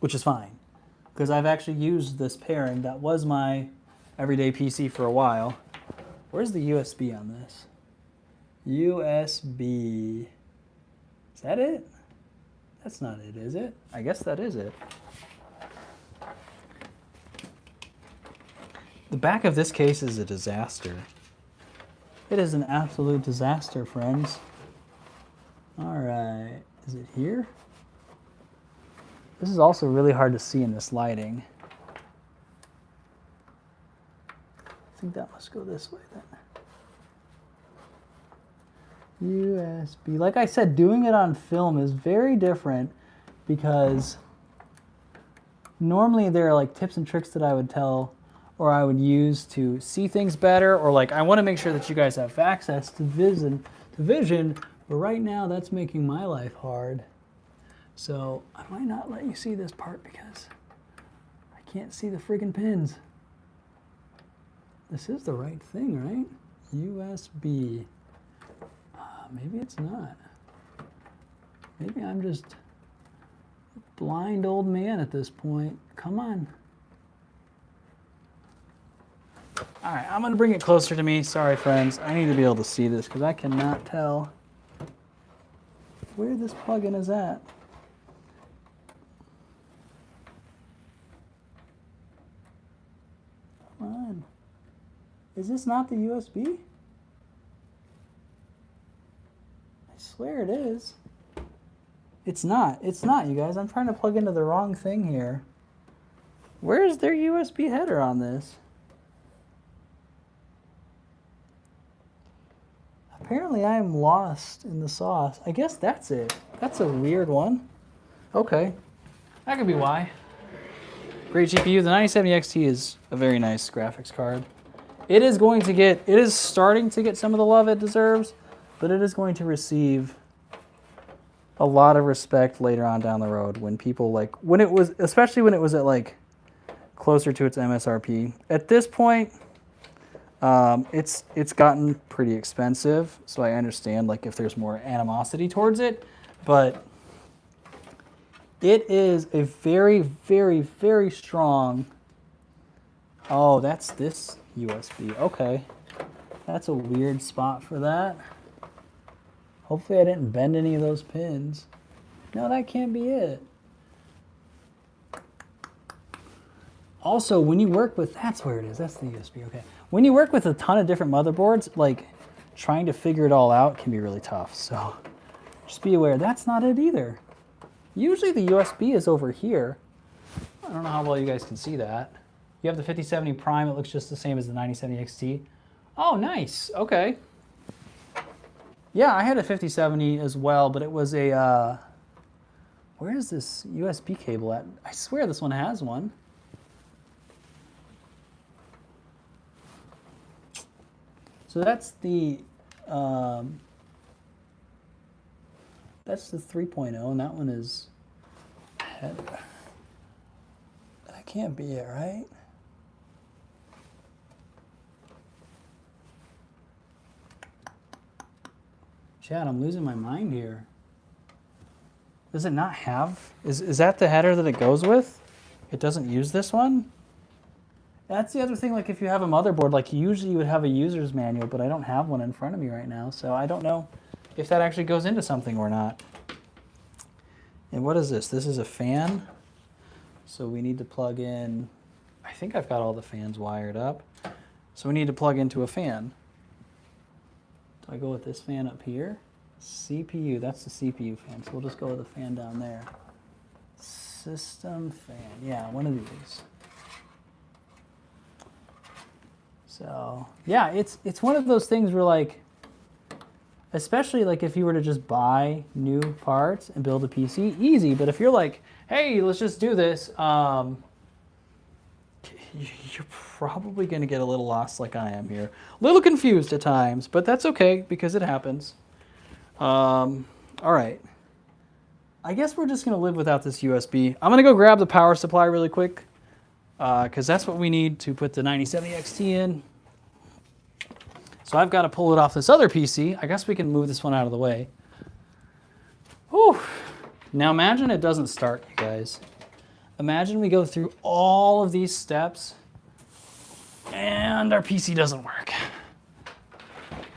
which is fine, because I've actually used this pairing. That was my everyday PC for a while. Where's the USB on this? USB. Is that it? That's not it, is it? I guess that is it. The back of this case is a disaster. It is an absolute disaster, friends. All right, is it here? This is also really hard to see in this lighting. think that must go this way then. USB. Like I said, doing it on film is very different because normally there are like tips and tricks that I would tell or I would use to see things better, or like I want to make sure that you guys have access to vision, but right now that's making my life hard. So I might not let you see this part because I can't see the friggin' pins. This is the right thing, right? USB. Maybe it's not. Maybe I'm just a blind old man at this point. Come on. All right, I'm gonna bring it closer to me. Sorry, friends. I need to be able to see this because I cannot tell where this plug-in is at. Come on. Is this not the USB? I swear it is. It's not. It's not, you guys. I'm trying to plug into the wrong thing here. Where is their USB header on this? Apparently I am lost in the sauce. I guess that's it. That's a weird one. Okay. That could be why. Great GPU. The 9070 XT is a very nice graphics card. It is starting to get some of the love it deserves, but it is going to receive a lot of respect later on down the road when people like, especially when it was at like closer to its MSRP. At this point, it's gotten pretty expensive, so I understand like if there's more animosity towards it, but it is a very, very, very strong. Oh, that's this USB. Okay, that's a weird spot for that. Hopefully I didn't bend any of those pins. No, that can't be it. Also, when you work with, that's where it is. That's the USB, okay. When you work with a ton of different motherboards, like trying to figure it all out can be really tough. So just be aware, that's not it either. Usually the USB is over here. I don't know how well you guys can see that. You have the 5070 Prime, it looks just the same as the 9070 XT. Oh, nice, okay. Yeah, I had a 5070 as well, but it was a, where is this USB cable at? I swear this one has one. So that's the 3.0, and that one is header. That can't be it, right? Chad, I'm losing my mind here. Does it not have, is that the header that it goes with? It doesn't use this one? That's the other thing, like if you have a motherboard, like usually you would have a user's manual, but I don't have one in front of me right now, so I don't know if that actually goes into something or not. And what is this? This is a fan. So we need to plug in, I think I've got all the fans wired up. So we need to plug into a fan. Do I go with this fan up here? CPU, that's the CPU fan, so we'll just go with the fan down there. System fan, yeah, one of these. So yeah, it's one of those things where like, especially like if you were to just buy new parts and build a PC, easy. But if you're like, hey, let's just do this, you're probably going to get a little lost like I am here. A little confused at times, but that's okay because it happens. All right. I guess we're just going to live without this USB. I'm going to go grab the power supply really quick because that's what we need to put the 9070 XT in. So I've got to pull it off this other PC. I guess we can move this one out of the way. Whew. Now imagine it doesn't start, you guys. Imagine we go through all of these steps and our PC doesn't work.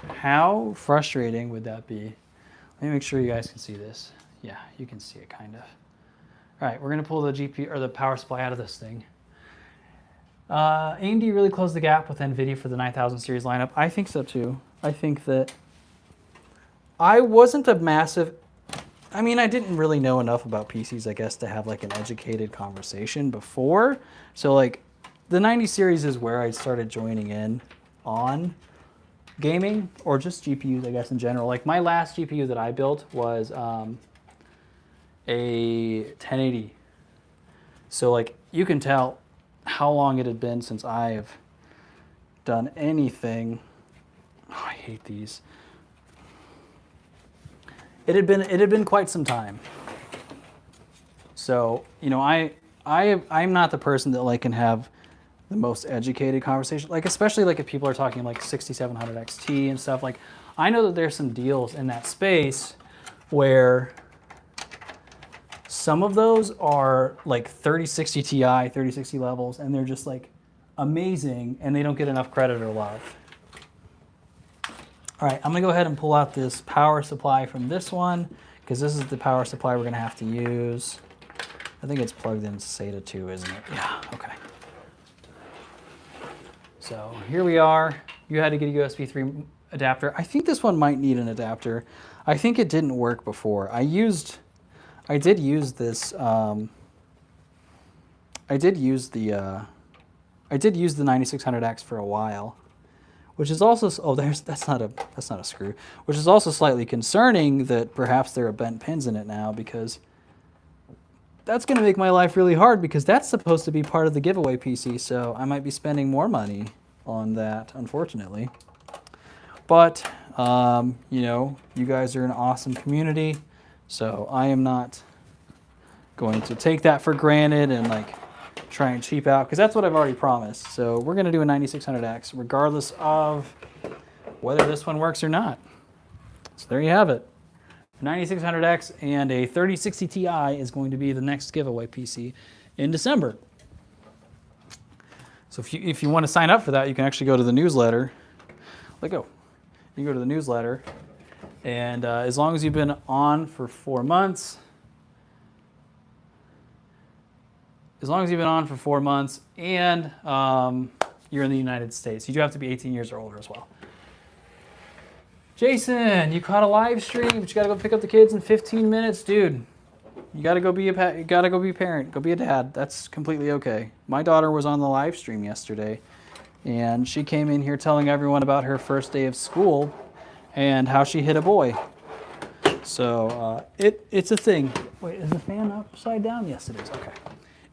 How frustrating would that be? Let me make sure you guys can see this. Yeah, you can see it kind of. All right, we're gonna pull the GPU or the power supply out of this thing. AMD really closed the gap with NVIDIA for the 9000 series lineup. I think so too. I think that I wasn't a massive, I mean, I didn't really know enough about PCs, I guess, to have like an educated conversation before. So like, the 90 series is where I started joining in on gaming, or just GPUs, I guess, in general. Like my last GPU that I built was a 1080. So like you can tell how long it had been since I've done anything. Oh, I hate these. It had been quite some time. So, you know, I'm not the person that like can have the most educated conversation, like especially like if people are talking like 6700 XT and stuff. Like I know that there's some deals in that space where some of those are like 3060 Ti, 3060 levels, and they're just like amazing, and they don't get enough credit or love. All right, I'm gonna go ahead and pull out this power supply from this one, because this is the power supply we're gonna have to use. I think it's plugged in SATA 2, isn't it? Yeah, okay. So here we are. You had to get a USB 3 adapter. I think this one might need an adapter. I think it didn't work before. I did use this. I did use the 9600X for a while, which is also, oh, that's not a screw. Which is also slightly concerning that perhaps there are bent pins in it now, because that's going to make my life really hard, because that's supposed to be part of the giveaway PC, so I might be spending more money on that, unfortunately. But, you know, you guys are an awesome community, so I am not going to take that for granted and like try and cheap out, because that's what I've already promised. So we're going to do a 9600X, regardless of whether this one works or not. So there you have it. 9600X and a 3060 Ti is going to be the next giveaway PC in December. So if you want to sign up for that, you can actually go to the newsletter. Let go. You go to the newsletter, and as long as you've been on for 4 months, and you're in the United States, you do have to be 18 years or older as well. Jason, you caught a live stream, but you gotta go pick up the kids in 15 minutes, dude. You gotta go be a parent, go be a dad. That's completely okay. My daughter was on the live stream yesterday, and she came in here telling everyone about her first day of school and how she hit a boy. So it's a thing. Wait, is the fan upside down? Yes, it is. Okay.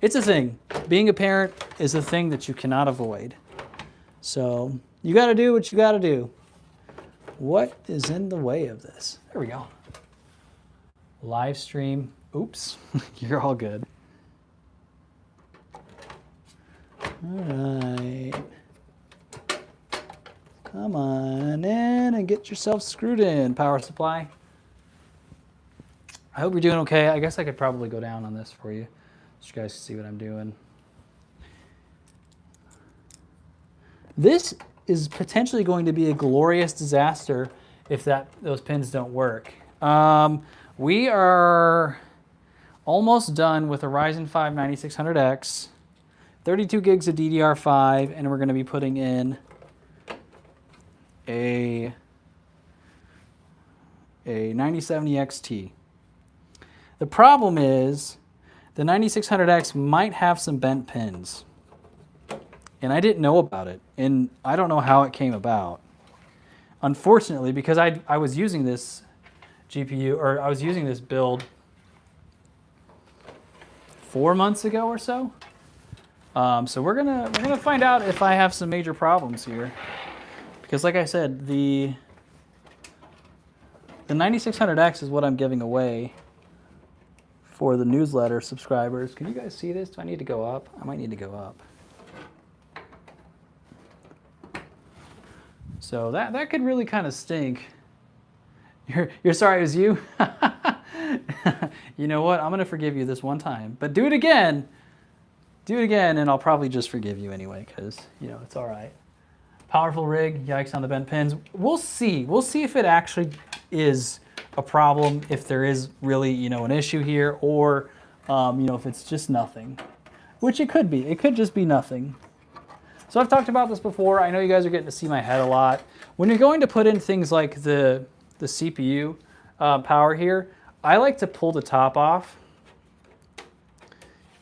It's a thing. Being a parent is a thing that you cannot avoid. So you gotta do what you gotta do. What is in the way of this? There we go. Live stream. Oops, you're all good. All right. Come on in and get yourself screwed in, power supply. I hope you're doing okay. I guess I could probably go down on this for you, so you guys can see what I'm doing. This is potentially going to be a glorious disaster if those pins don't work. We are almost done with a Ryzen 5 9600X, 32 gigs of DDR5, and we're going to be putting in a 9070 XT. The problem is the 9600X might have some bent pins, and I didn't know about it, and I don't know how it came about. Unfortunately, because I was using this GPU, or I was using this build 4 months ago or so. So we're gonna find out if I have some major problems here, because like I said, the 9600X is what I'm giving away for the newsletter subscribers. Can you guys see this? Do I need to go up? I might need to go up. So that could really kind of stink. You're sorry it was you? You know what? I'm going to forgive you this one time. But do it again. Do it again, and I'll probably just forgive you anyway, because, you know, it's all right. Powerful rig. Yikes on the bent pins. We'll see. We'll see if it actually is a problem, if there is really, you know, an issue here, or, you know, if it's just nothing. Which it could be. It could just be nothing. So I've talked about this before. I know you guys are getting to see my head a lot. When you're going to put in things like the CPU power here, I like to pull the top off.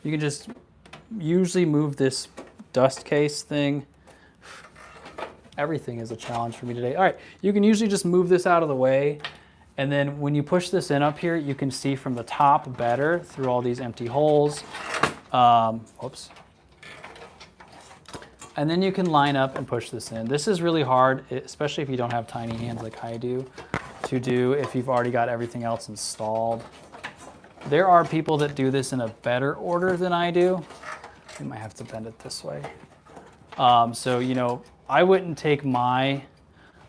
You can just usually move this dust case thing. Everything is a challenge for me today. All right, you can usually just move this out of the way, and then when you push this in up here, you can see from the top better through all these empty holes. Oops. And then you can line up and push this in. This is really hard, especially if you don't have tiny hands like I do, to do if you've already got everything else installed. There are people that do this in a better order than I do. We might have to bend it this way. So, you know, I wouldn't take my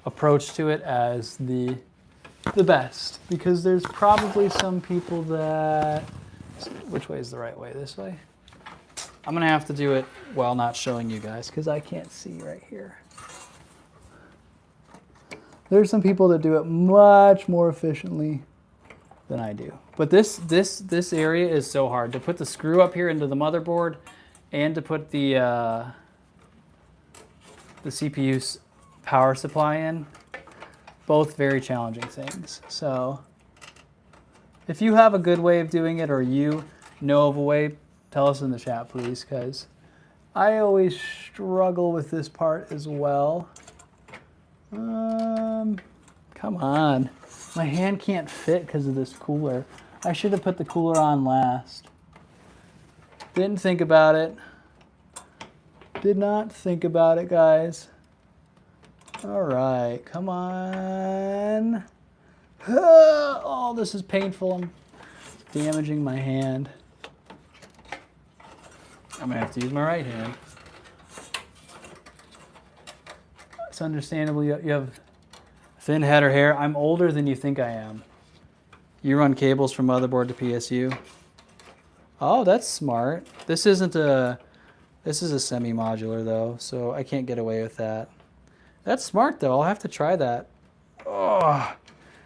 approach to it as the best, because there's probably some people that, which way is the right way? This way? I'm gonna have to do it while not showing you guys because I can't see right here. There's some people that do it much more efficiently than I do. But this area is so hard. To put the screw up here into the motherboard and to put the CPU's power supply in, both very challenging things. So if you have a good way of doing it or you know of a way, tell us in the chat, please, because I always struggle with this part as well. Come on. My hand can't fit because of this cooler. I should have put the cooler on last. Didn't think about it. Did not think about it, guys. All right, come on. Oh, this is painful. I'm damaging my hand. I'm gonna have to use my right hand. It's understandable you have thin head or hair. I'm older than you think I am. You run cables from motherboard to PSU. Oh, that's smart. This is a semi-modular though, so I can't get away with that. That's smart though, I'll have to try that. Oh,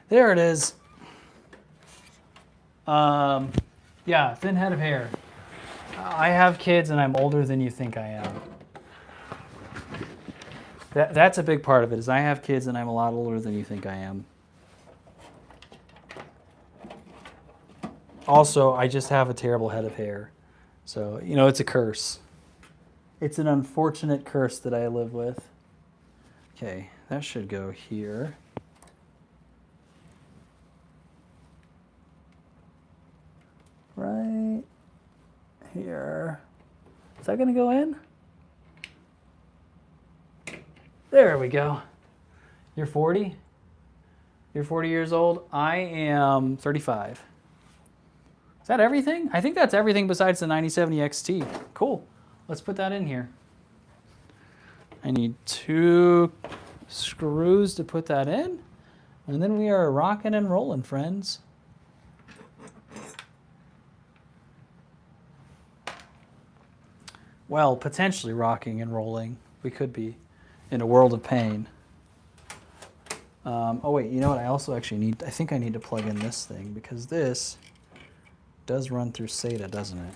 there it is. Yeah, thin head of hair. I have kids and I'm older than you think I am. That's a big part of it, is I have kids and I'm a lot older than you think I am. Also, I just have a terrible head of hair. So, you know, it's a curse. It's an unfortunate curse that I live with. Okay, that should go here. Right here. Is that gonna go in? There we go. You're 40? You're 40 years old? I am 35. Is that everything? I think that's everything besides the 9070 XT. Cool. Let's put that in here. I need 2 screws to put that in, and then we are rocking and rolling, friends. Well, potentially rocking and rolling. We could be in a world of pain. Oh wait, you know what? I also actually need, I think I need to plug in this thing because this does run through SATA, doesn't it?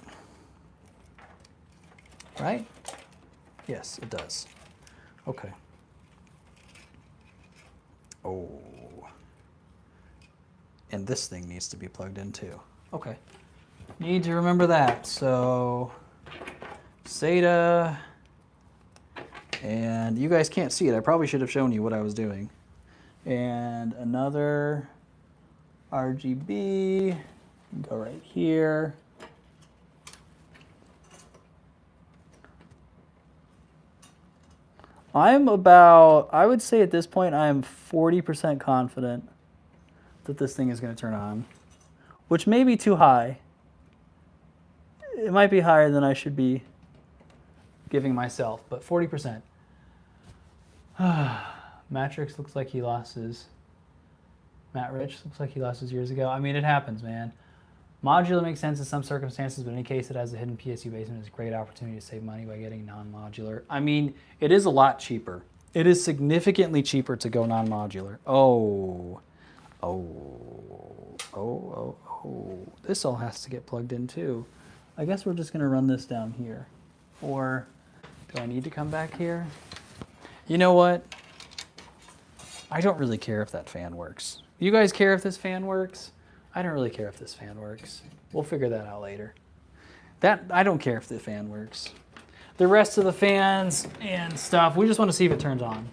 Right? Yes, it does. Okay. Oh. And this thing needs to be plugged in too. Okay. Need to remember that. So SATA, and you guys can't see it. I probably should have shown you what I was doing. And another RGB, go right here. I'm about, I would say at this point, I am 40% confident that this thing is going to turn on, which may be too high. It might be higher than I should be giving myself, but 40%. Matrix looks like he lost his, Matt Rich looks like he lost his years ago. I mean, it happens, man. Modular makes sense in some circumstances, but in any case it has a hidden PSU basement. It's a great opportunity to save money by getting non-modular. I mean, it is a lot cheaper. It is significantly cheaper to go non-modular. Oh. This all has to get plugged in too. I guess we're just gonna run this down here. Or do I need to come back here? You know what? I don't really care if that fan works. You guys care if this fan works? I don't really care if this fan works. We'll figure that out later. I don't care if the fan works. the rest of the fans and stuff. We just want to see if it turns on.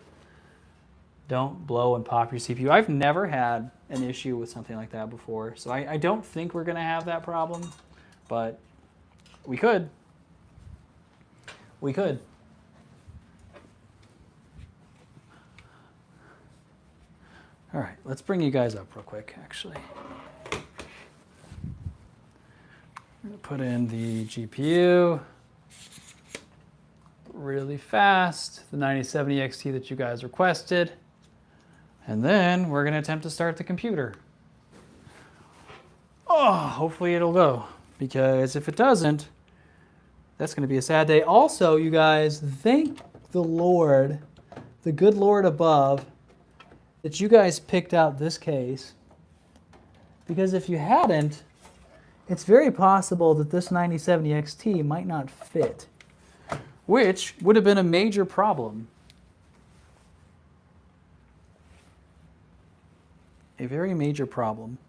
Don't blow and pop your CPU. I've never had an issue with something like that before, so I don't think we're going to have that problem, but we could. We could. All right, let's bring you guys up real quick, actually. I'm going to put in the GPU really fast, the 9070 XT that you guys requested, and then we're going to attempt to start the computer. Oh, hopefully it'll go, because if it doesn't, that's going to be a sad day. Also, you guys, thank the Lord, the good Lord above, that you guys picked out this case, because if you hadn't, it's very possible that this 9070 XT might not fit, which would have been a major problem. A very major problem.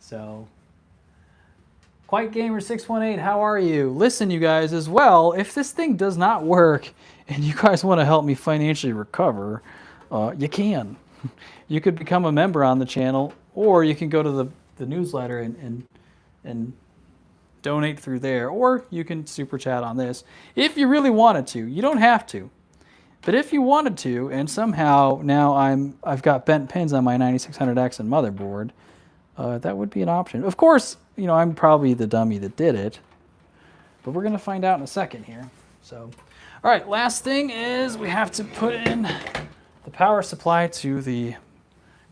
So, Quiet Gamer 618, how are you? Listen, you guys, as well, if this thing does not work and you guys want to help me financially recover, you can. You could become a member on the channel, or you can go to the newsletter and donate through there, or you can super chat on this if you really wanted to. You don't have to, but if you wanted to, and somehow now I've got bent pins on my 9600X and motherboard, that would be an option. Of course, you know, I'm probably the dummy that did it, but we're gonna find out in a second here. So, all right, last thing is we have to put in the power supply to the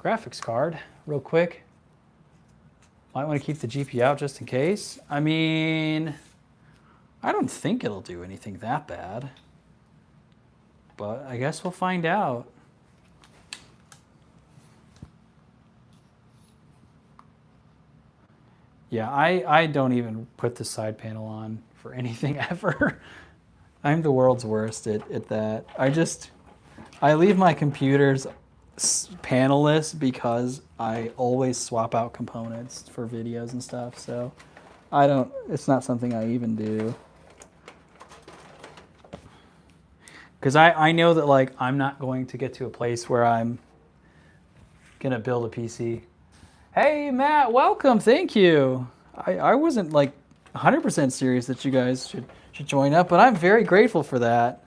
graphics card real quick. Might want to keep the GPU out just in case. I mean, I don't think it'll do anything that bad, but I guess we'll find out. Yeah, I don't even put the side panel on for anything ever. I'm the world's worst at that. I leave my computers panelless because I always swap out components for videos and stuff, so it's not something I even do. Because I know that, like, I'm not going to get to a place where I'm gonna build a PC. Hey Matt, welcome, thank you. I wasn't like 100% serious that you guys should join up, but I'm very grateful for that.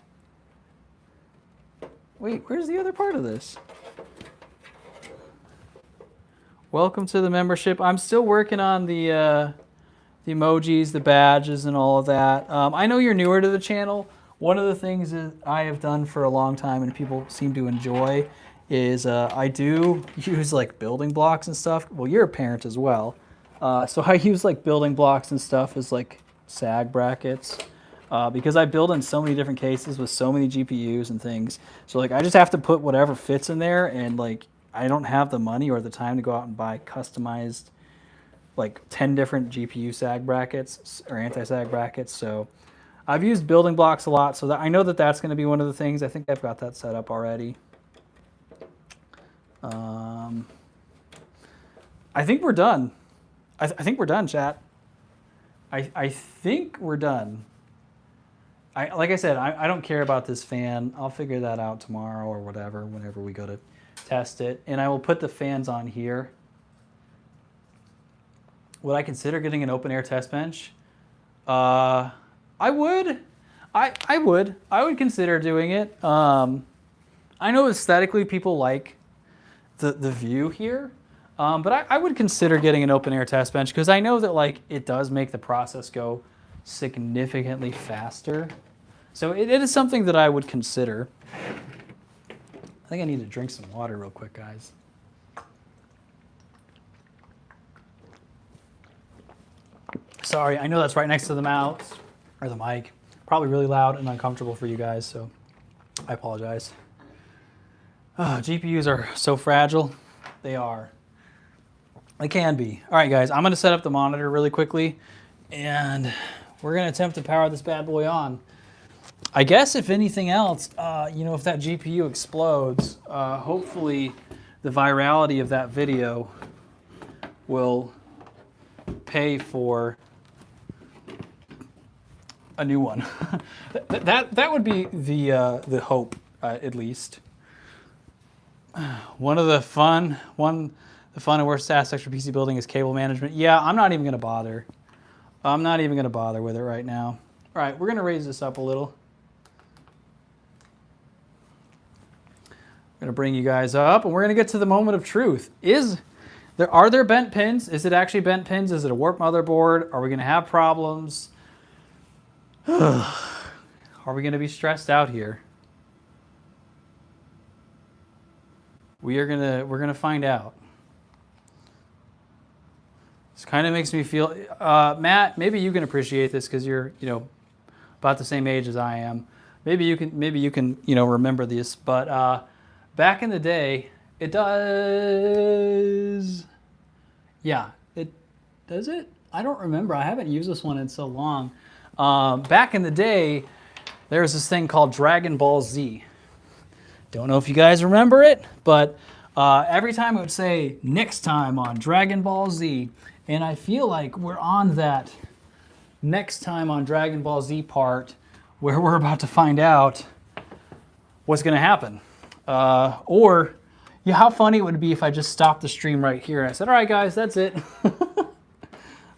Wait, where's the other part of this? Welcome to the membership. I'm still working on the emojis, the badges, and all of that. I know you're newer to the channel. One of the things that I have done for a long time and people seem to enjoy is I do use like building blocks and stuff. Well, you're a parent as well. So I use like building blocks and stuff as like sag brackets because I build in so many different cases with so many GPUs and things. So like I just have to put whatever fits in there, and like I don't have the money or the time to go out and buy customized like 10 different GPU sag brackets or anti-sag brackets. So I've used building blocks a lot, so that I know that that's going to be one of the things. I think I've got that set up already. I think we're done. I think we're done, chat. I think we're done. Like I said, I don't care about this fan. I'll figure that out tomorrow or whatever, whenever we go to test it. And I will put the fans on here. Would I consider getting an open air test bench? I would. I would consider doing it. I know aesthetically people like the view here, but I would consider getting an open air test bench because I know that like it does make the process go significantly faster. So it is something that I would consider. I think I need to drink some water real quick, guys. Sorry, I know that's right next to the mouse or the mic. Probably really loud and uncomfortable for you guys, so I apologize. GPUs are so fragile. They are. They can be. All right, guys, I'm going to set up the monitor really quickly, and we're going to attempt to power this bad boy on. I guess if anything else, if that GPU explodes, hopefully the virality of that video will pay for a new one. that would be the hope, at least. One of the fun and worst aspects for PC building is cable management. Yeah, I'm not even going to bother. I'm not even going to bother with it right now. All right, we're going to raise this up a little. I'm going to bring you guys up, and we're going to get to the moment of truth. Are there bent pins? Is it actually bent pins? Is it a warped motherboard? Are we going to have problems? Are we going to be stressed out here? We're gonna find out. This kind of makes me feel, Matt. Maybe you can appreciate this because you're about the same age as I am. Maybe you can remember this. But back in the day, it does. Yeah, it does it. I don't remember. I haven't used this one in so long. Back in the day, there was this thing called Dragon Ball Z. Don't know if you guys remember it, but every time it would say next time on Dragon Ball Z, and I feel like we're on that next time on Dragon Ball Z part where we're about to find out what's going to happen. Or how funny it would be if I just stopped the stream right here and I said, all right, guys, that's it.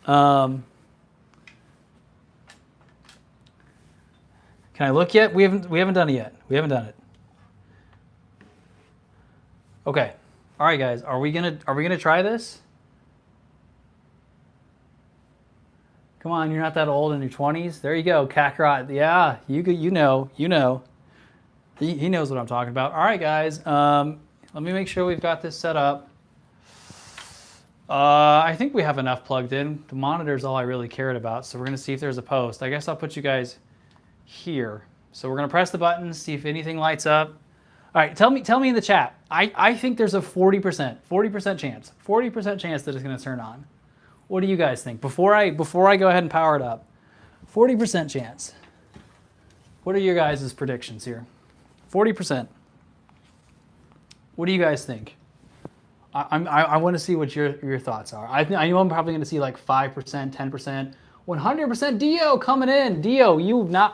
Can I look yet? We haven't done it yet. We haven't done it. Okay. All right, guys. Are we gonna try this? Come on, you're not that old, in your 20s. There you go, Kakarot. Yeah, you know. He knows what I'm talking about. All right, guys. Let me make sure we've got this set up. I think we have enough plugged in. The monitor's all I really cared about, so we're gonna see if there's a post. I guess I'll put you guys here. So we're gonna press the button, see if anything lights up. All right, tell me in the chat. I think there's a 40% chance that it's going to turn on. What do you guys think? Before I go ahead and power it up, 40% chance. What are your guys' predictions here? 40%. What do you guys think? I want to see what your thoughts are. I know I'm probably going to see like 5%, 10%, 100% Dio coming in. Dio,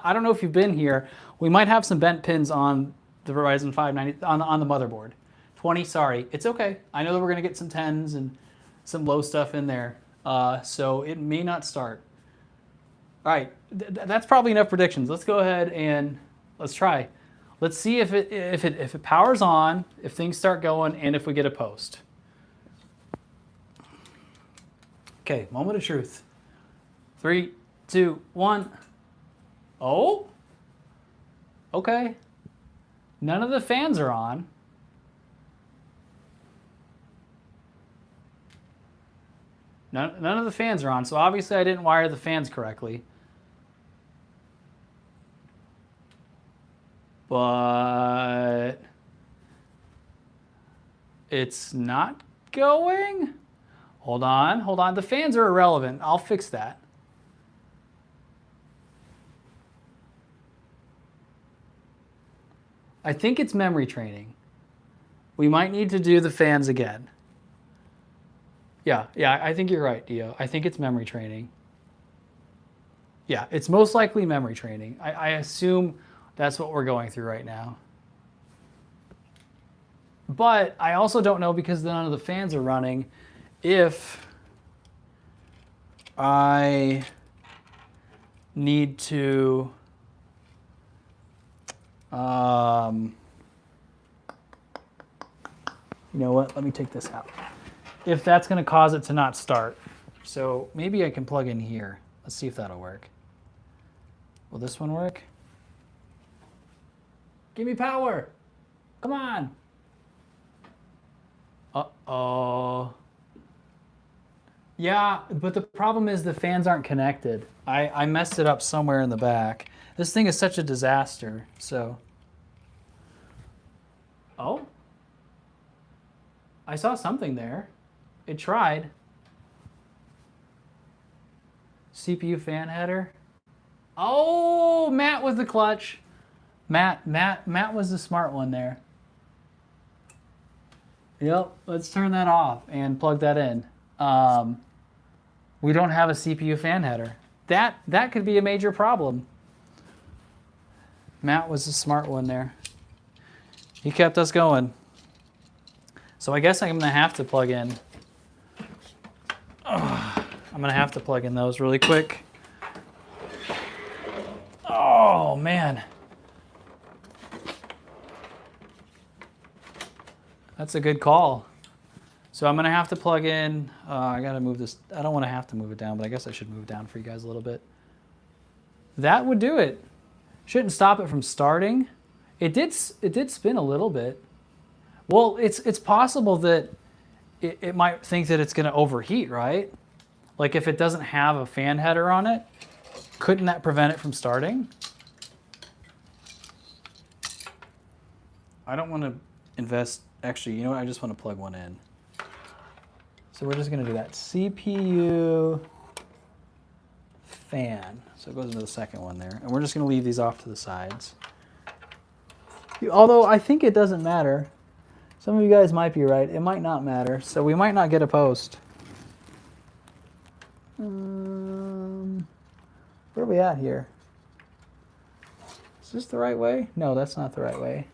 I don't know if you've been here. We might have some bent pins on the Ryzen 590 on the motherboard. 20, sorry. It's okay. I know that we're going to get some 10s and some low stuff in there. So it may not start. All right. That's probably enough predictions. Let's go ahead and let's try. Let's see if it powers on, if things start going, and if we get a post. Okay, moment of truth. 3, 2, 1. Oh. Okay. None of the fans are on. None of the fans are on, so obviously I didn't wire the fans correctly. But it's not going? Hold on. The fans are irrelevant. I'll fix that. I think it's memory training. We might need to do the fans again. Yeah, I think you're right, Dio. I think it's memory training. Yeah, it's most likely memory training. I assume that's what we're going through right now. But I also don't know, because none of the fans are running, if I need to you know what? Let me take this out. If that's going to cause it to not start. So maybe I can plug in here. Let's see if that'll work. Will this one work? Give me power. Come on. Uh-oh. Yeah, but the problem is the fans aren't connected. I messed it up somewhere in the back. This thing is such a disaster, so. Oh. I saw something there. It tried. CPU fan header. Oh, Matt was the clutch. Matt was the smart one there. Yep, let's turn that off and plug that in. We don't have a CPU fan header. That could be a major problem. Matt was the smart one there. He kept us going. So I guess I'm gonna have to plug in. I'm gonna have to plug in those really quick. Oh man. That's a good call. So I'm gonna have to plug in, I gotta move this, I don't wanna have to move it down, but I guess I should move down for you guys a little bit. That would do it. Shouldn't stop it from starting. It did spin a little bit. Well, it's possible that it might think that it's gonna overheat, right? Like if it doesn't have a fan header on it, couldn't that prevent it from starting? I don't wanna invest, actually, you know what, I just wanna plug one in. So we're just gonna do that. CPU fan. So it goes into the second one there. And we're just gonna leave these off to the sides. Although I think it doesn't matter. Some of you guys might be right. It might not matter. So we might not get a post. Where are we at here? Is this the right way? No, that's not the right way.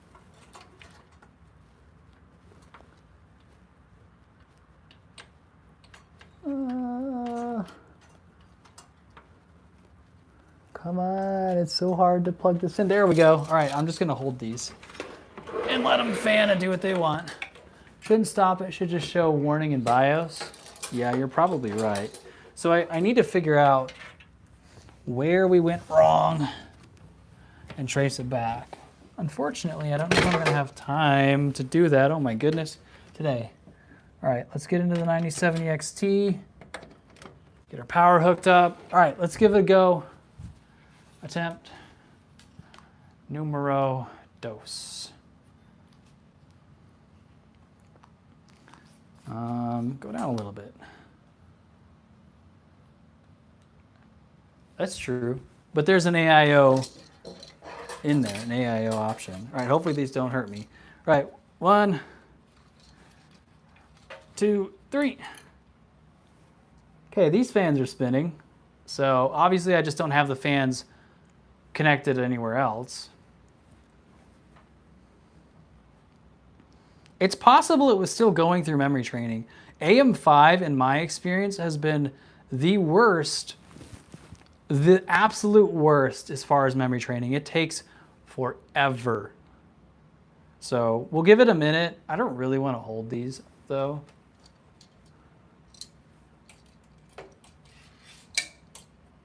Come on, it's so hard to plug this in. There we go. All right, I'm just gonna hold these and let them fan and do what they want. Shouldn't stop it, should just show warning in BIOS. Yeah, you're probably right. So I need to figure out where we went wrong and trace it back. Unfortunately, I don't know if I'm gonna have time to do that. Oh my goodness, today. All right, let's get into the 9070 XT. Get our power hooked up. All right, let's give it a go. Attempt numero dos. Go down a little bit. That's true, but there's an AIO in there, an AIO option. All right, hopefully these don't hurt me. All right, 1, 2, 3. Okay, these fans are spinning. So obviously I just don't have the fans connected anywhere else. It's possible it was still going through memory training. AM5, in my experience, has been the worst, the absolute worst as far as memory training. It takes forever. So we'll give it a minute. I don't really want to hold these though.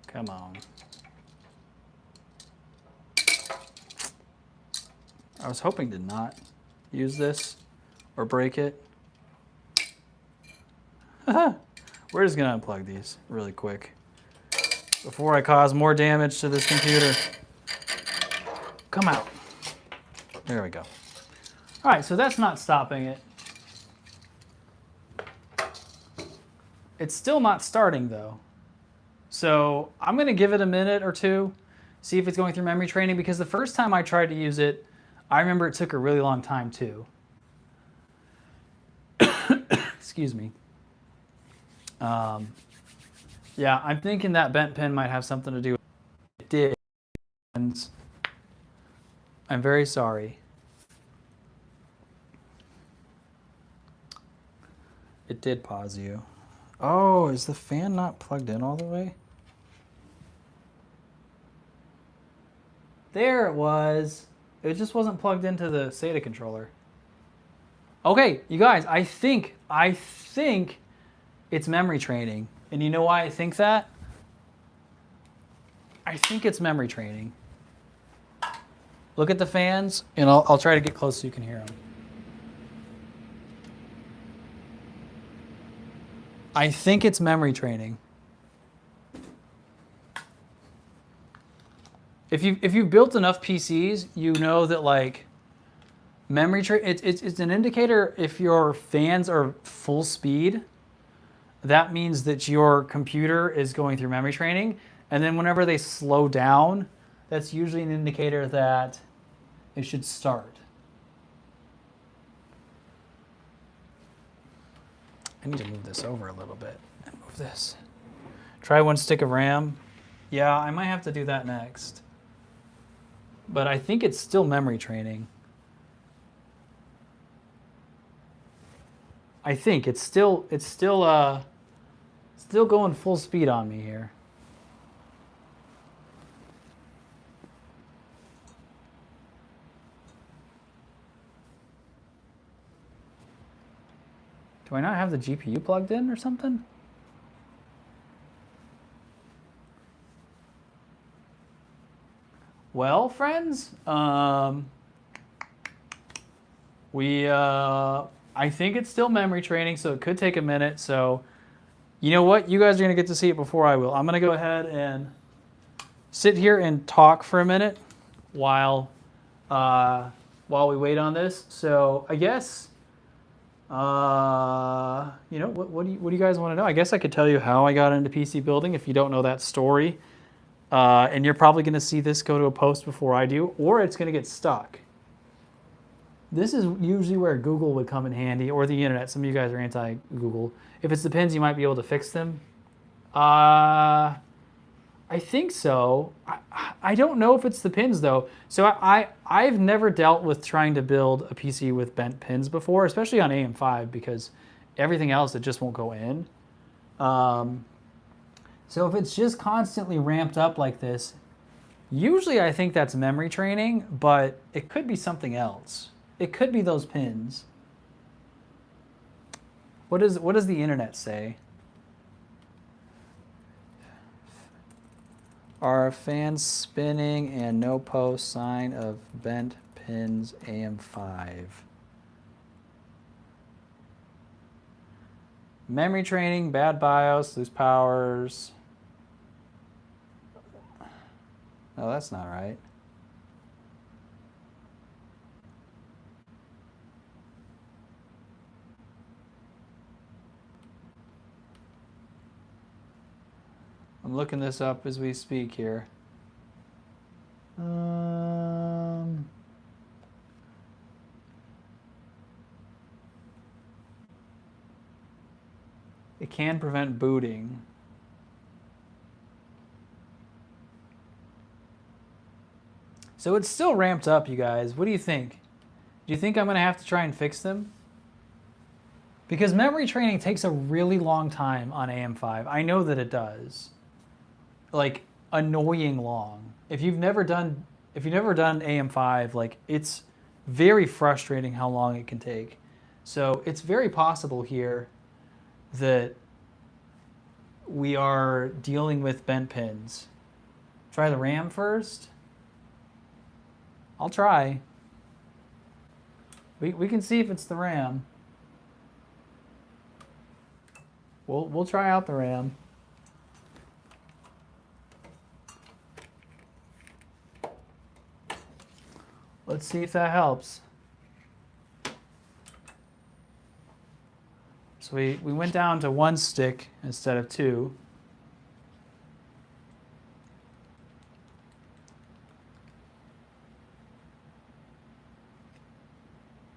Come on. I was hoping to not use this or break it. We're just gonna unplug these really quick before I cause more damage to this computer. Come out. There we go. All right, so that's not stopping it. It's still not starting though. So I'm gonna give it a minute or two, see if it's going through memory training, because the first time I tried to use it, I remember it took a really long time too. Excuse me. Yeah, I'm thinking that bent pin might have something to do with it. It did. And I'm very sorry. It did pause you. Oh, is the fan not plugged in all the way? There it was. It just wasn't plugged into the SATA controller. Okay, you guys, I think it's memory training. And you know why I think that? I think it's memory training. Look at the fans, and I'll try to get close so you can hear them. I think it's memory training. If you've built enough PCs, you know that like it's an indicator. If your fans are full speed, that means that your computer is going through memory training. And then whenever they slow down, that's usually an indicator that it should start. I need to move this over a little bit and move this. Try 1 stick of RAM. Yeah, I might have to do that next. but I think it's still memory training. I think it's still going full speed on me here. Do I not have the GPU plugged in or something? Well, friends, I think it's still memory training, so it could take a minute. So, you know what? You guys are gonna get to see it before I will. I'm gonna go ahead and sit here and talk for a minute while we wait on this. So I guess, you know, what do you guys want to know? I guess I could tell you how I got into PC building if you don't know that story. And you're probably going to see this go to a post before I do, or it's going to get stuck. This is usually where Google would come in handy, or the internet. Some of you guys are anti-Google. If it's the pins, you might be able to fix them. I think so. I don't know if it's the pins, though. So I've never dealt with trying to build a PC with bent pins before, especially on AM5, because everything else, it just won't go in. So if it's just constantly ramped up like this, usually I think that's memory training, but it could be something else. It could be those pins. What does the internet say? Are fans spinning and no post sign of bent pins AM5? Memory training, bad BIOS, loose powers. No, that's not right. I'm looking this up as we speak here. It can prevent booting. So it's still ramped up, you guys. What do you think? Do you think I'm going to have to try and fix them? Because memory training takes a really long time on AM5. I know that it does. Like, annoying long. If you've never done AM5, like, it's very frustrating how long it can take. So it's very possible here that we are dealing with bent pins. Try the RAM first. I'll try. We can see if it's the RAM. We'll try out the RAM. Let's see if that helps. So we went down to 1 stick instead of 2.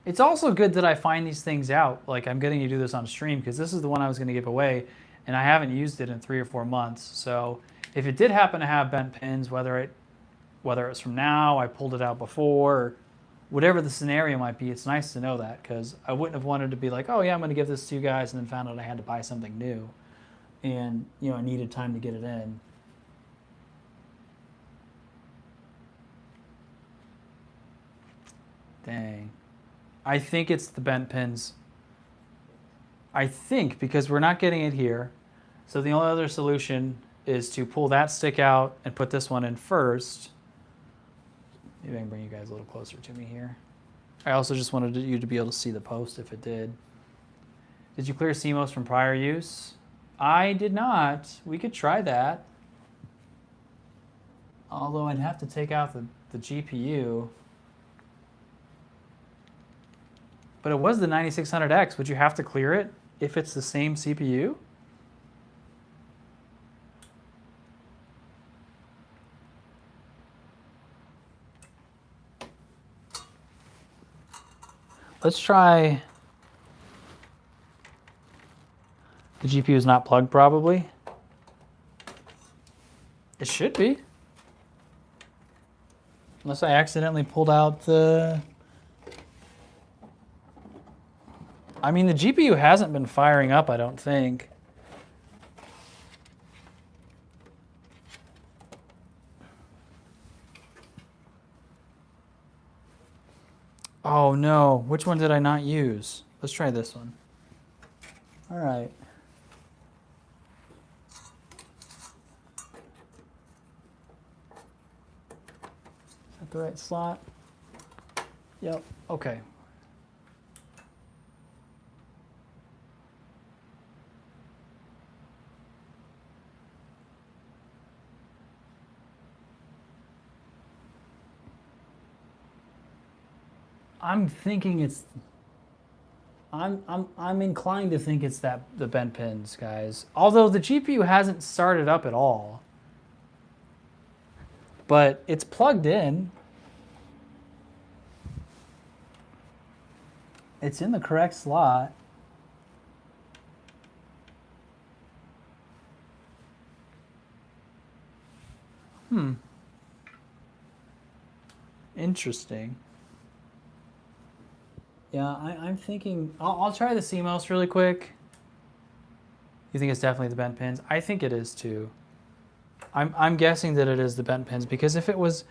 It's also good that I find these things out. Like, I'm getting to do this on stream because this is the one I was going to give away, and I haven't used it in 3 or 4 months. So if it did happen to have bent pins, whether it's from now, I pulled it out before, or whatever the scenario might be, it's nice to know that, because I wouldn't have wanted to be like, oh yeah, I'm going to give this to you guys, and then found out I had to buy something new, and you know, I needed time to get it in. Dang. I think it's the bent pins. I think, because we're not getting it here. So the only other solution is to pull that stick out and put this one in first. Maybe I can bring you guys a little closer to me here. I also just wanted you to be able to see the post if it did. Did you clear CMOS from prior use? I did not. We could try that. Although I'd have to take out the GPU. But it was the 9600X. Would you have to clear it if it's the same CPU? Let's try. The GPU is not plugged, probably. It should be. Unless I accidentally pulled out the... I mean, the GPU hasn't been firing up, I don't think. Oh no, which one did I not use? Let's try this one. All right. Is that the right slot? Yep, okay. I'm thinking it's... I'm inclined to think it's the bent pins, guys. Although the GPU hasn't started up at all. But it's plugged in. It's in the correct slot. Interesting. Yeah, I'm thinking... I'll try the CMOS really quick. You think it's definitely the bent pins? I think it is too. I'm guessing that it is the bent pins because if it was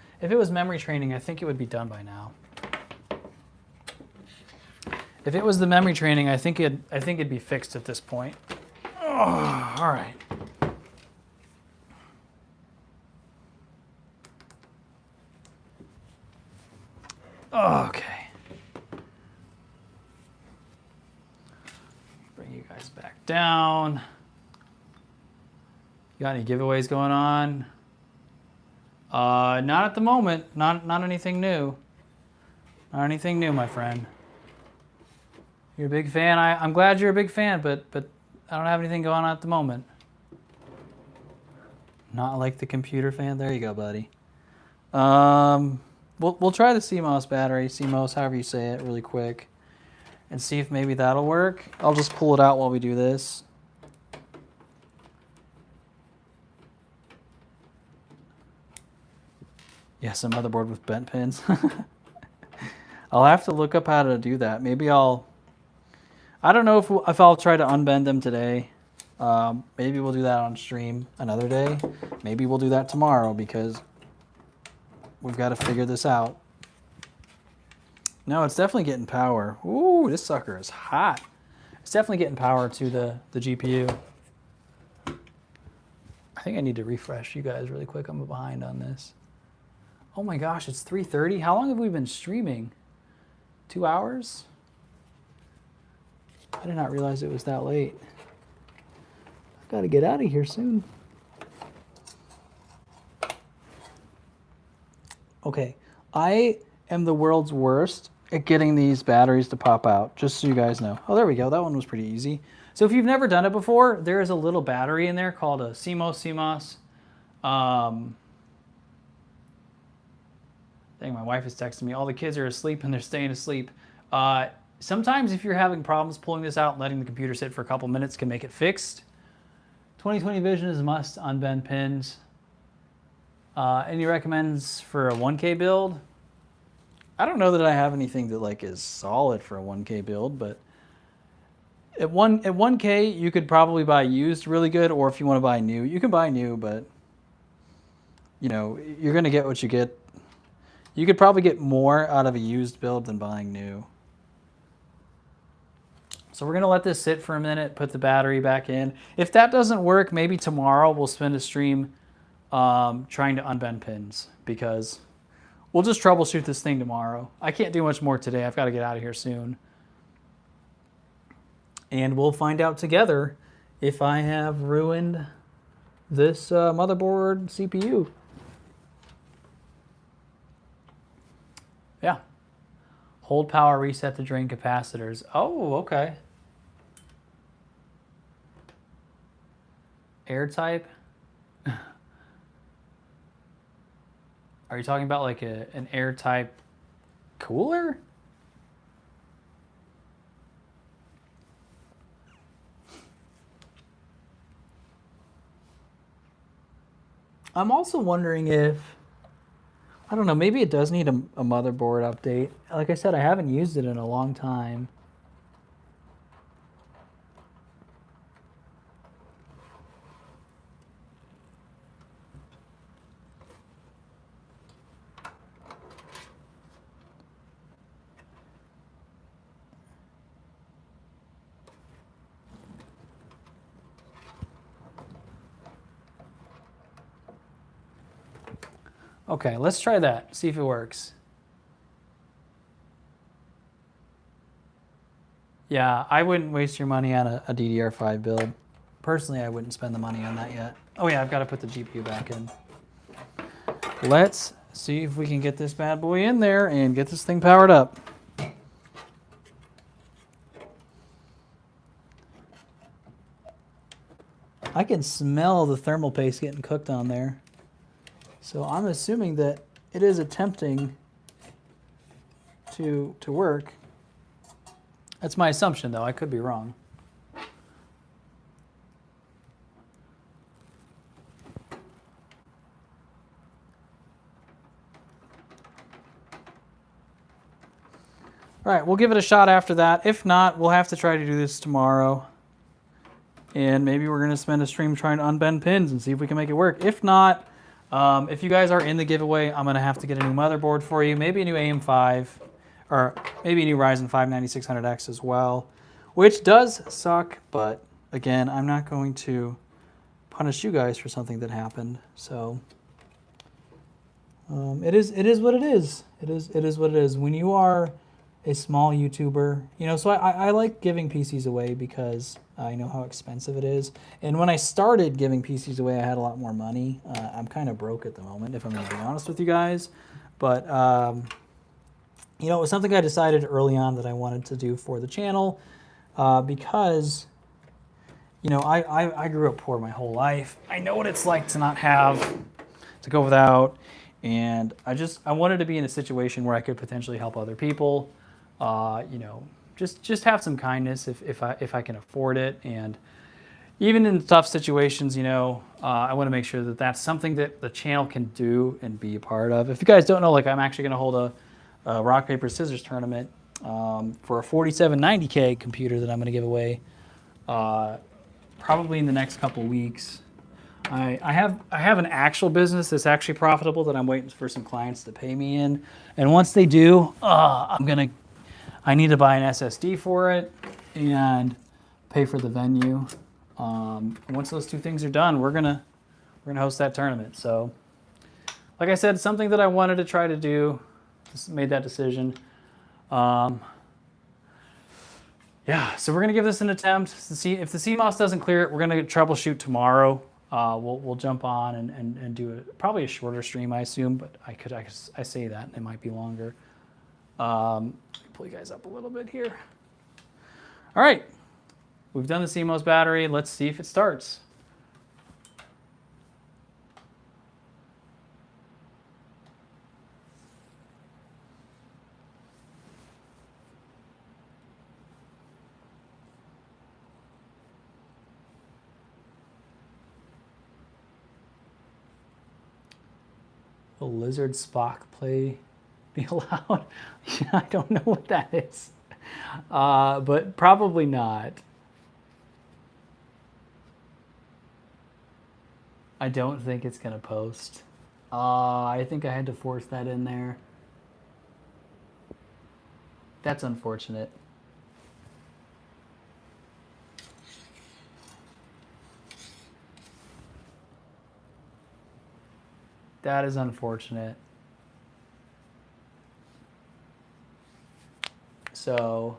memory training, I think it would be done by now. If it was the memory training, I think it'd be fixed at this point. Oh, all right. Okay. Bring you guys back down. You got any giveaways going on? Not at the moment. Not anything new. Not anything new, my friend. You're a big fan. I'm glad you're a big fan, but I don't have anything going on at the moment. Not like the computer fan. There you go, buddy. We'll try the CMOS battery, CMOS, however you say it, really quick, and see if maybe that'll work. I'll just pull it out while we do this. Yes, a motherboard with bent pins. I'll have to look up how to do that. Maybe I don't know if I'll try to unbend them today. Maybe we'll do that on stream another day. Maybe we'll do that tomorrow because we've got to figure this out. No, it's definitely getting power. Ooh, this sucker is hot. It's definitely getting power to the GPU. I think I need to refresh you guys really quick. I'm behind on this. Oh my gosh, it's 3:30. How long have we been streaming? 2 hours? I did not realize it was that late. I gotta get out of here soon. Okay, I am the world's worst at getting these batteries to pop out, just so you guys know. Oh, there we go. That one was pretty easy. So if you've never done it before, there is a little battery in there called a CMOS. Dang, my wife is texting me. All the kids are asleep and they're staying asleep. Sometimes if you're having problems pulling this out and letting the computer sit for a couple minutes can make it fixed. 20/20 vision is a must on bend pins. Any recommends for a 1K build? I don't know that I have anything that like is solid for a 1K build, but at 1K you could probably buy used really good, or if you want to buy new, you can buy new, but you know, you're gonna get what you get. You could probably get more out of a used build than buying new. So we're gonna let this sit for a minute, put the battery back in. If that doesn't work, maybe tomorrow we'll spend a stream trying to unbend pins because we'll just troubleshoot this thing tomorrow. I can't do much more today. I've got to get out of here soon. And we'll find out together if I have ruined this motherboard CPU. Yeah. Hold power, reset the drain capacitors. Oh, okay. Air type. Are you talking about like an air type cooler? I'm also wondering if I don't know, maybe it does need a motherboard update. Like I said, I haven't used it in a long time. Okay, let's try that, see if it works. Yeah, I wouldn't waste your money on a DDR5 build. Personally, I wouldn't spend the money on that yet. Oh yeah, I've got to put the GPU back in. Let's see if we can get this bad boy in there and get this thing powered up. I can smell the thermal paste getting cooked on there. So I'm assuming that it is attempting to work. That's my assumption, though. I could be wrong. All right, we'll give it a shot after that. If not, we'll have to try to do this tomorrow. And maybe we're going to spend a stream trying to unbend pins and see if we can make it work. If not, if you guys are in the giveaway, I'm going to have to get a new motherboard for you. Maybe a new AM5 or maybe a new Ryzen 5 9600X as well, which does suck. But again, I'm not going to punish you guys for something that happened. So it is what it is. It is what it is. When you are a small YouTuber, you know, so I like giving PCs away because I know how expensive it is. And when I started giving PCs away, I had a lot more money. I'm kind of broke at the moment, if I'm going to be honest with you guys. But, you know, it was something I decided early on that I wanted to do for the channel because, you know, I grew up poor my whole life. I know what it's like to not have, to go without. And I wanted to be in a situation where I could potentially help other people. You know, just have some kindness if I can afford it. And even in tough situations, you know, I want to make sure that that's something that the channel can do and be a part of. If you guys don't know, like, I'm actually going to hold a rock, paper, scissors tournament for a 4790K computer that I'm going to give away probably in the next couple weeks. I have an actual business that's actually profitable that I'm waiting for some clients to pay me in. And once they do, I need to buy an SSD for it and pay for the venue. Once those two things are done, we're gonna host that tournament. So, like I said, something that I wanted to try to do. Just made that decision. Yeah, so we're gonna give this an attempt to see if the CMOS doesn't clear it. We're gonna troubleshoot tomorrow. We'll jump on and do probably a shorter stream, I assume, but I say that and it might be longer. Pull you guys up a little bit here. All right, we've done the CMOS battery. Let's see if it starts. Will Lizard Spock play be allowed? I don't know what that is, but probably not. I don't think it's gonna post. I think I had to force that in there. That's unfortunate. That is unfortunate. So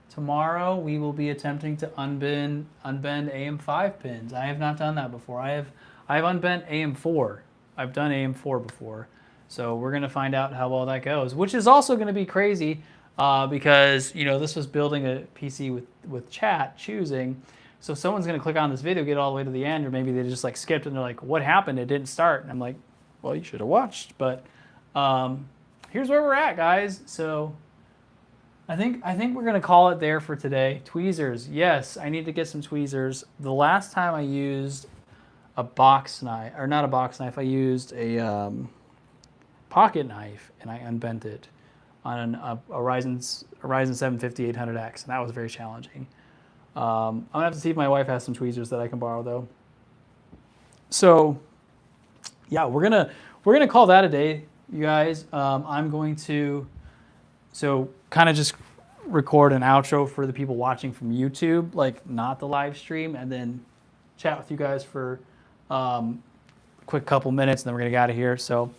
tomorrow we will be attempting to unbend AM5 pins. I have not done that before. I've unbent AM4. I've done AM4 before. So we're gonna find out how well that goes, which is also gonna be crazy because, you know, this was building a PC with chat choosing. So someone's gonna click on this video, get all the way to the end, or maybe they just like skipped and they're like, what happened? It didn't start. And I'm like, well, you should have watched. But here's where we're at, guys. So I think we're gonna call it there for today. Tweezers, yes, I need to get some tweezers. The last time I used a box knife, or not a box knife, I used a pocket knife, and I unbent it on a Ryzen 7 5800X, and that was very challenging. I'm gonna have to see if my wife has some tweezers that I can borrow though. So yeah, we're gonna call that a day, you guys. I'm going to kind of just record an outro for the people watching from YouTube, like not the live stream, and then chat with you guys for a quick couple minutes, and then we're gonna get out of here. So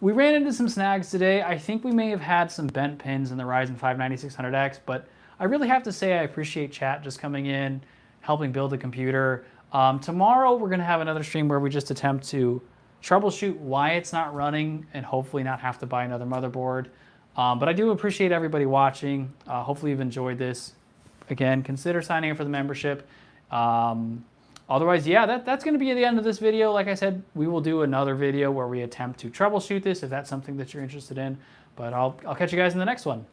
we ran into some snags today. I think we may have had some bent pins in the Ryzen 5 9600X, but I really have to say I appreciate chat just coming in, helping build the computer. Tomorrow we're gonna have another stream where we just attempt to troubleshoot why it's not running and hopefully not have to buy another motherboard. But I do appreciate everybody watching. Hopefully you've enjoyed this. Again, consider signing up for the membership. Otherwise, yeah, that's going to be the end of this video. Like I said, we will do another video where we attempt to troubleshoot this if that's something that you're interested in. But I'll catch you guys in the next one.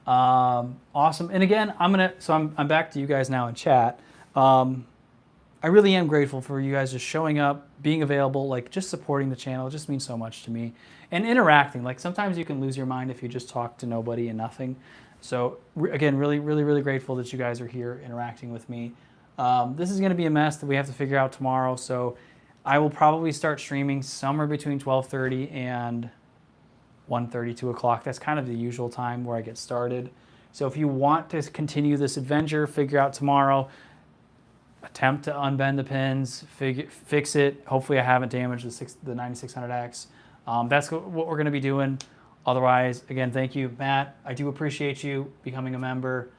Awesome. And again, I'm back to you guys now in chat. I really am grateful for you guys just showing up, being available, like just supporting the channel. It just means so much to me. And interacting. Like sometimes you can lose your mind if you just talk to nobody and nothing. So again, really, really, really grateful that you guys are here interacting with me. This is going to be a mess that we have to figure out tomorrow. So I will probably start streaming somewhere between 12:30 and 1:30, 2 o'clock. That's kind of the usual time where I get started. So if you want to continue this adventure, figure out tomorrow, attempt to unbend the pins, fix it. Hopefully I haven't damaged the 9600X. That's what we're going to be doing. Otherwise, again, thank you, Matt. I do appreciate you becoming a member.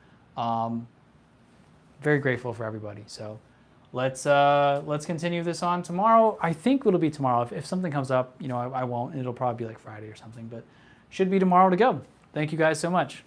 Very grateful for everybody. So let's continue this on tomorrow. I think it'll be tomorrow. If something comes up, I won't. It'll probably be like Friday or something, but should be tomorrow to go. Thank you guys so much.